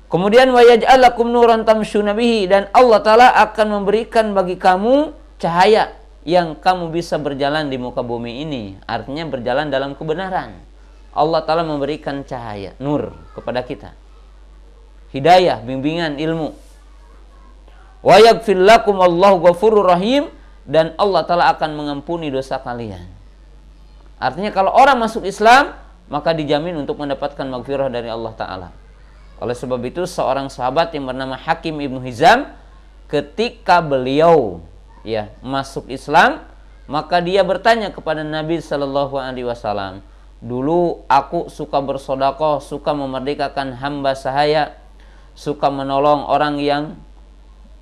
Kemudian wa yaj'al lakum nuran tamshuna bihi, dan Allah Ta'ala akan memberikan bagi kamu cahaya yang kamu bisa berjalan di muka bumi ini. Artinya berjalan dalam kebenaran. Allah Ta'ala memberikan cahaya, nur kepada kita, hidayah, bimbingan, ilmu. Wa yaghfir lakum wallahu ghafurur rahim, dan Allah Ta'ala akan mengampuni dosa kalian. Artinya kalau orang masuk Islam, maka dijamin untuk mendapatkan maghfirah dari Allah Ta'ala. Oleh sebab itu seorang sahabat yang bernama Hakim Ibnu Hizam, ketika beliau masuk Islam, maka dia bertanya kepada Nabi Sallallahu Alaihi Wasallam, dulu aku suka bersedekah, suka memerdekakan hamba sahaya, suka menolong orang yang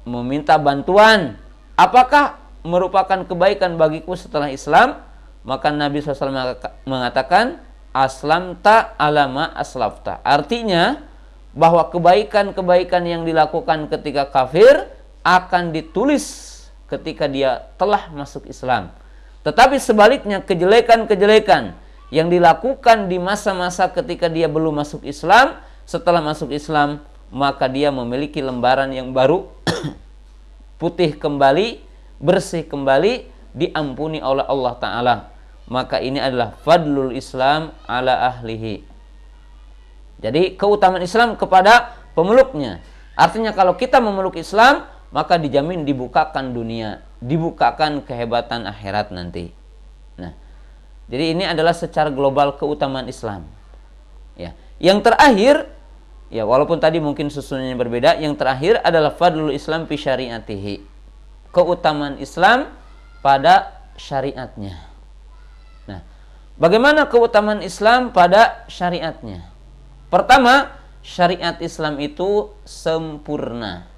meminta bantuan. Apakah merupakan kebaikan bagiku setelah Islam? Maka Nabi SAW mengatakan, aslamta alama aslafta. Artinya bahwa kebaikan-kebaikan yang dilakukan ketika kafir akan ditulis ketika dia telah masuk Islam. Tetapi sebaliknya, kejelekan-kejelekan yang dilakukan di masa-masa ketika dia belum masuk Islam, setelah masuk Islam, maka dia memiliki lembaran yang baru, putih kembali, bersih kembali, diampuni oleh Allah Ta'ala. Maka ini adalah fadlul Islam ala ahlihi. Jadi keutamaan Islam kepada pemeluknya. Artinya kalau kita memeluk Islam, maka dijamin dibukakan dunia, dibukakan kehebatan akhirat nanti. Nah, jadi ini adalah secara global keutamaan Islam. Ya, Yang terakhir, ya walaupun tadi mungkin susunannya berbeda, yang terakhir adalah fadlul Islam fi syariatihi. Keutamaan Islam pada syariatnya. Nah, bagaimana keutamaan Islam pada syariatnya? Pertama, syariat Islam itu sempurna.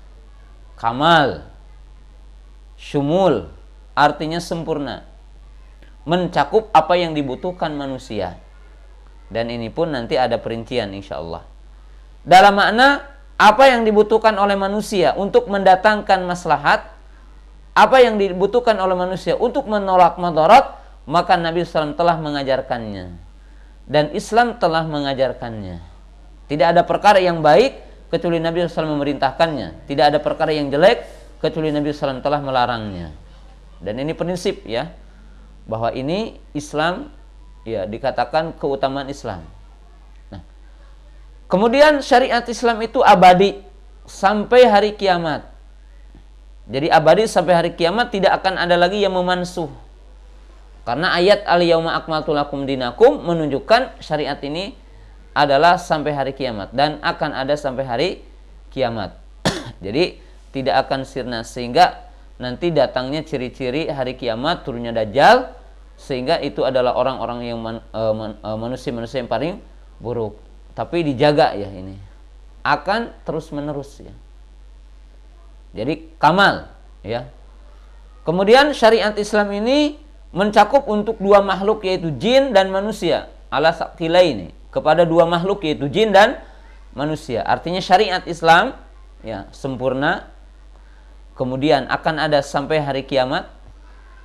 Kamal. Syumul, artinya sempurna. Mencakup apa yang dibutuhkan manusia. Dan ini pun nanti ada perincian insya Allah. Dalam makna, apa yang dibutuhkan oleh manusia untuk mendatangkan maslahat, apa yang dibutuhkan oleh manusia untuk menolak madarat, maka Nabi SAW telah mengajarkannya. Dan Islam telah mengajarkannya. Tidak ada perkara yang baik kecuali Nabi SAW memerintahkannya. Tidak ada perkara yang jelek kecuali Nabi SAW telah melarangnya. Dan ini prinsip ya, bahwa ini Islam ya dikatakan keutamaan Islam. Nah, kemudian syariat Islam itu abadi sampai hari kiamat. Jadi abadi sampai hari kiamat, tidak akan ada lagi yang memansuh. Karena ayat al-yauma akmaltu lakum dinakum menunjukkan syariat ini adalah sampai hari kiamat dan akan ada sampai hari kiamat. Jadi tidak akan sirna, sehingga nanti datangnya ciri-ciri hari kiamat, turunnya Dajjal, sehingga itu adalah orang-orang yang manusia-manusia yang paling buruk. Tapi dijaga ya, ini akan terus menerus ya. Jadi kamal ya. Kemudian syariat Islam ini mencakup untuk dua makhluk, yaitu jin dan manusia. Ala saktilaini, kepada dua makhluk yaitu jin dan manusia. Artinya syariat Islam ya sempurna, kemudian akan ada sampai hari kiamat,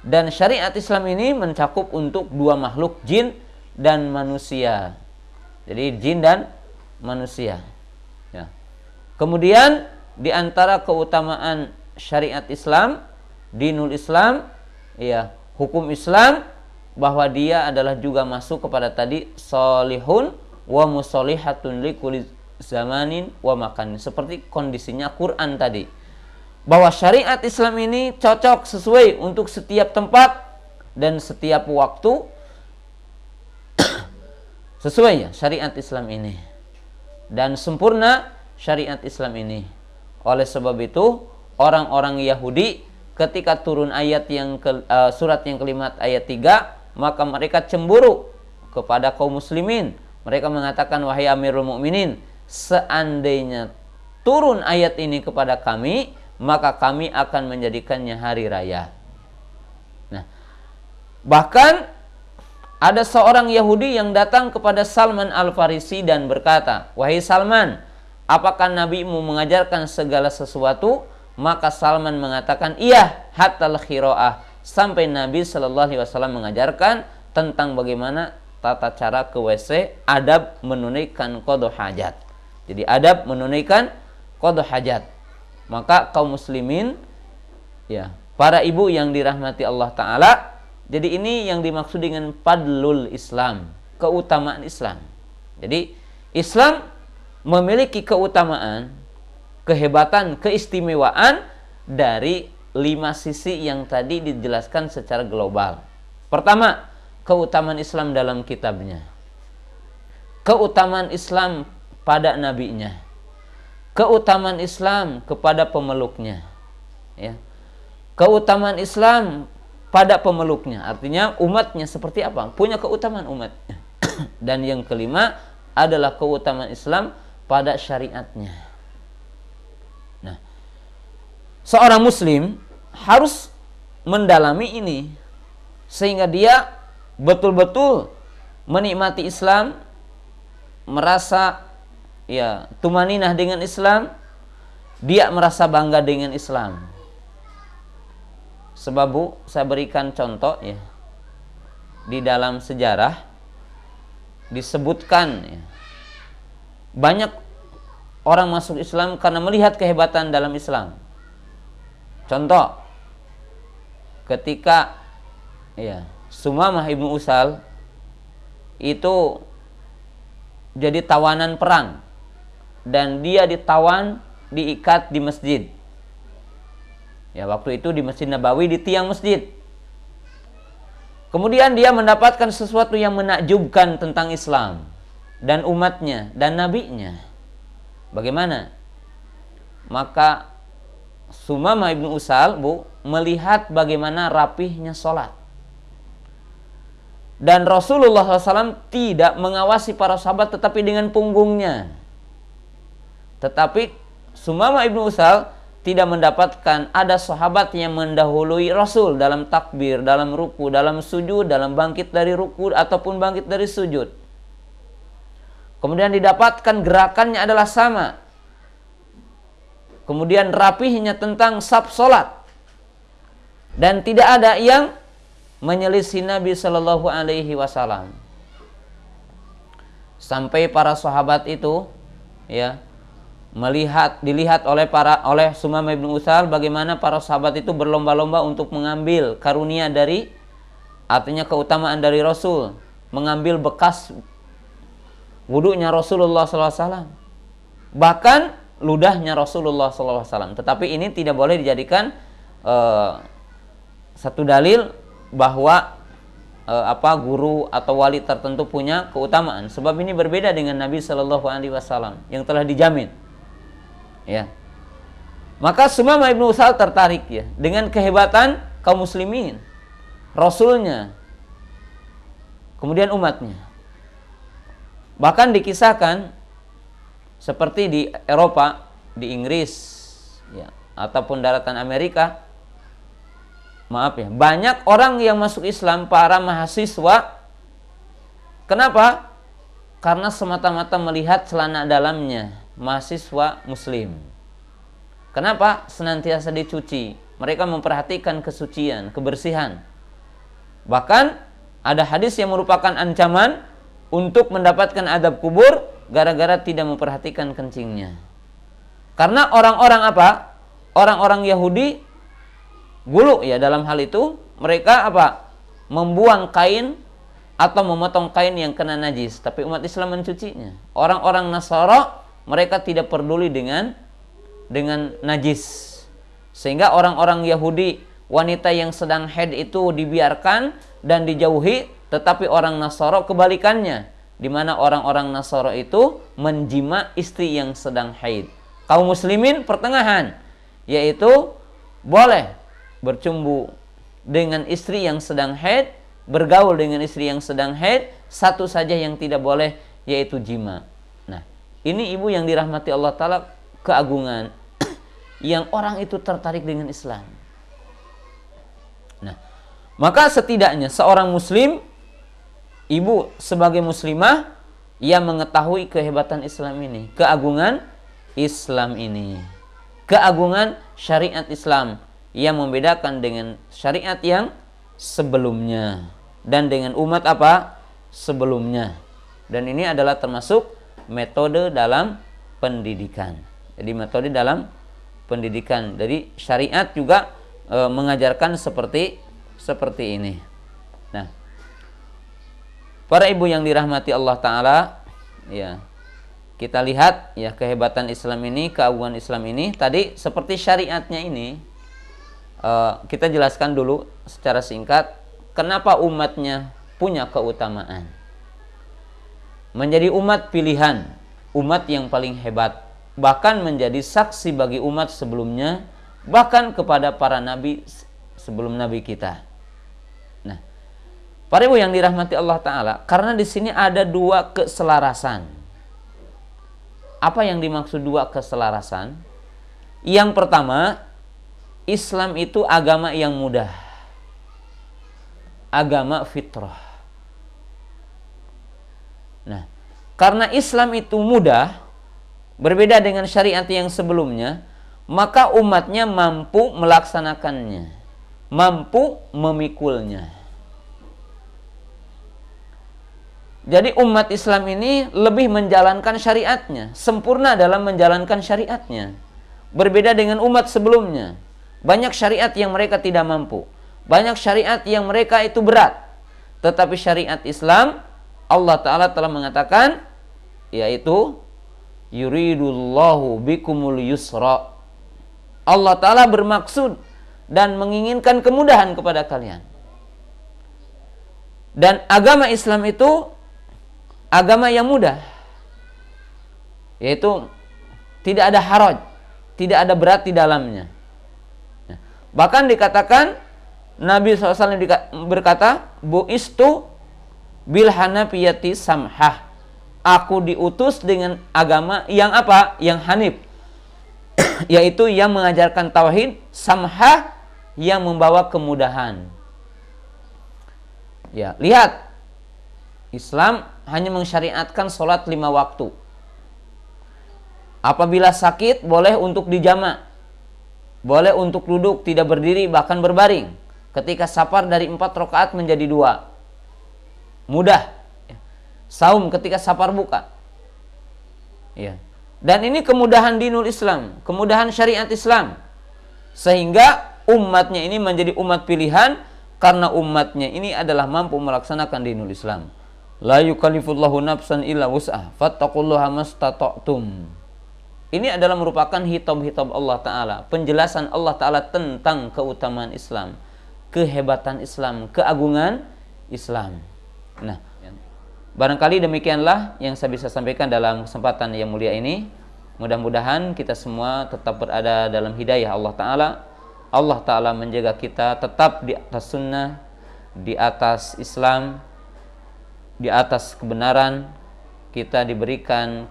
dan syariat Islam ini mencakup untuk dua makhluk, jin dan manusia. Jadi jin dan manusia ya. Kemudian di antara keutamaan syariat Islam, dinul Islam ya, hukum Islam, bahwa dia adalah juga masuk kepada tadi solihun wa musolihatun li kulli zamanin wa makan, seperti kondisinya Quran tadi, bahwa syariat Islam ini cocok sesuai untuk setiap tempat dan setiap waktu. Sesuai ya syariat Islam ini, dan sempurna syariat Islam ini. Oleh sebab itu orang-orang Yahudi ketika turun ayat yang surat yang kelima ayat 3, maka mereka cemburu kepada kaum muslimin. Mereka mengatakan, wahai Amirul Mukminin, seandainya turun ayat ini kepada kami, maka kami akan menjadikannya hari raya. Nah, bahkan ada seorang Yahudi yang datang kepada Salman Al-Farisi dan berkata, wahai Salman, apakah nabimu mengajarkan segala sesuatu? Maka Salman mengatakan, iya, hatal khiro'ah, sampai Nabi SAW mengajarkan tentang bagaimana tata cara ke WC, adab menunaikan qada hajat. Jadi adab menunaikan qada hajat. Maka kaum muslimin ya, para ibu yang dirahmati Allah Ta'ala, jadi ini yang dimaksud dengan fadlul Islam, keutamaan Islam. Jadi Islam memiliki keutamaan, kehebatan, keistimewaan dari 5 sisi yang tadi dijelaskan secara global. Pertama, keutamaan Islam dalam kitabnya, keutamaan Islam pada nabinya, keutamaan Islam kepada pemeluknya ya. Keutamaan Islam pada pemeluknya, artinya umatnya seperti apa, punya keutamaan umatnya. Dan yang kelima adalah keutamaan Islam pada syariatnya. Nah, seorang muslim harus mendalami ini sehingga dia betul-betul menikmati Islam, merasa ya tumaninah dengan Islam, dia merasa bangga dengan Islam. Sebab Bu, saya berikan contoh ya, di dalam sejarah disebutkan ya, banyak orang masuk Islam karena melihat kehebatan dalam Islam. Contoh, ketika ya Sumamah ibnu Usal itu jadi tawanan perang, dan dia ditawan, diikat di masjid. Ya, waktu itu di Masjid Nabawi, di tiang masjid. Kemudian dia mendapatkan sesuatu yang menakjubkan tentang Islam. dan umatnya dan nabinya. Bagaimana? Maka Sumamah ibnu Usal, melihat bagaimana rapihnya sholat. Dan Rasulullah SAW tidak mengawasi para sahabat tetapi dengan punggungnya. Tetapi Sumamah ibnu Usal tidak mendapatkan ada sahabat yang mendahului Rasul dalam takbir, dalam ruku, dalam sujud, dalam bangkit dari ruku ataupun bangkit dari sujud. Kemudian didapatkan gerakannya adalah sama. Kemudian rapihnya tentang saf salat. Dan tidak ada yang menyelisih Nabi Shallallahu Alaihi Wasallam. Sampai para sahabat itu, ya, dilihat oleh Sumamah ibnu Usal bagaimana para sahabat itu berlomba-lomba untuk mengambil karunia dari, artinya keutamaan dari Rasul, mengambil bekas wudunya Rasulullah SAW, bahkan ludahnya Rasulullah SAW. Tetapi ini tidak boleh dijadikan satu dalil bahwa guru atau wali tertentu punya keutamaan, sebab ini berbeda dengan Nabi Shallallahu Alaihi Wasallam yang telah dijamin. Ya, maka Sumamah ibnu Usal tertarik ya dengan kehebatan kaum muslimin, Rasulnya, kemudian umatnya. Bahkan dikisahkan seperti di Eropa, di Inggris, ya, ataupun daratan Amerika, banyak orang yang masuk Islam, para mahasiswa. Kenapa? Karena semata-mata melihat celana dalamnya mahasiswa muslim. Kenapa? Senantiasa dicuci. Mereka memperhatikan kesucian, kebersihan. Bahkan ada hadis yang merupakan ancaman untuk mendapatkan adab kubur gara-gara tidak memperhatikan kencingnya. Karena orang-orang orang-orang Yahudi gulu ya dalam hal itu, mereka membuang kain atau memotong kain yang kena najis, tapi umat Islam mencucinya. Orang-orang Nasara mereka tidak peduli dengan najis, sehingga orang-orang Yahudi wanita yang sedang haid itu dibiarkan dan dijauhi, tetapi orang Nasara kebalikannya, di mana orang-orang Nasara itu menjima istri yang sedang haid. Kaum muslimin pertengahan, yaitu boleh bercumbu dengan istri yang sedang haid, bergaul dengan istri yang sedang haid, satu saja yang tidak boleh, yaitu jima. Nah, ini ibu yang dirahmati Allah Ta'ala, keagungan yang orang itu tertarik dengan Islam. Nah, maka setidaknya seorang muslim, ibu sebagai muslimah, yang mengetahui kehebatan Islam ini, keagungan Islam ini, keagungan syariat Islam yang membedakan dengan syariat yang sebelumnya dan dengan umat sebelumnya. Dan ini adalah termasuk metode dalam pendidikan. Jadi metode dalam pendidikan. Jadi syariat juga mengajarkan seperti ini. Nah, para ibu yang dirahmati Allah Ta'ala, ya, kita lihat ya kehebatan Islam ini, keagungan Islam ini. Tadi seperti syariatnya ini, kita jelaskan dulu secara singkat kenapa umatnya punya keutamaan. Menjadi umat pilihan, umat yang paling hebat, bahkan menjadi saksi bagi umat sebelumnya, bahkan kepada para nabi sebelum nabi kita. Nah, para ibu yang dirahmati Allah Ta'ala, karena di sini ada dua keselarasan. Apa yang dimaksud dua keselarasan? Yang pertama, Islam itu agama yang mudah, agama fitrah. Nah, karena Islam itu mudah, berbeda dengan syariat yang sebelumnya, maka umatnya mampu melaksanakannya, mampu memikulnya. Jadi umat Islam ini lebih menjalankan syariatnya, sempurna dalam menjalankan syariatnya. Berbeda dengan umat sebelumnya. Banyak syariat yang mereka tidak mampu, banyak syariat yang mereka itu berat. Tetapi syariat Islam, Allah Ta'ala telah mengatakan, yaitu yuridullahu bikumul yusra. Allah Ta'ala bermaksud dan menginginkan kemudahan kepada kalian. Dan agama Islam itu agama yang mudah, yaitu tidak ada haraj, tidak ada berat di dalamnya. Bahkan dikatakan Nabi SAW berkata, bu'istu bil hanafiyati samhah. Aku diutus dengan agama yang apa? Yang hanif. Yaitu yang mengajarkan tauhid, samhah, yang membawa kemudahan. Ya, lihat. Islam hanya mensyariatkan sholat 5 waktu. Apabila sakit, boleh untuk dijamak. Boleh untuk duduk, tidak berdiri, bahkan berbaring. Ketika safar dari 4 rakaat menjadi 2. Mudah. Saum ketika safar buka. Ya. Dan ini kemudahan dinul Islam, kemudahan syariat Islam. Sehingga umatnya ini menjadi umat pilihan, karena umatnya ini adalah mampu melaksanakan dinul Islam. La yukallifullahu nafsan illa wus'ah, fattaqullaha mastata'tum. Ini adalah merupakan hitab-hitab Allah Ta'ala, penjelasan Allah Ta'ala tentang keutamaan Islam, kehebatan Islam, keagungan Islam. Nah, barangkali demikianlah yang saya bisa sampaikan dalam kesempatan yang mulia ini. Mudah-mudahan kita semua tetap berada dalam hidayah Allah Ta'ala. Allah Ta'ala menjaga kita tetap di atas sunnah, di atas Islam, di atas kebenaran. Kita diberikan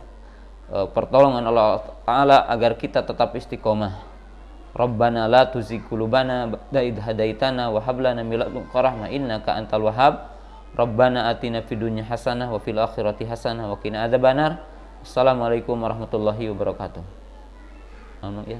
pertolongan Allah Ta'ala agar kita tetap istiqomah. Rabbana la tuzigh qulubana ba'da idh hadaitana wa hab lana min ladunka rahmah innaka antal wahhab. Rabbana atina fid dunya hasanah wa fil akhirati hasanah wa qina adzabannar. Assalamualaikum warahmatullahi wabarakatuh. Amin ya.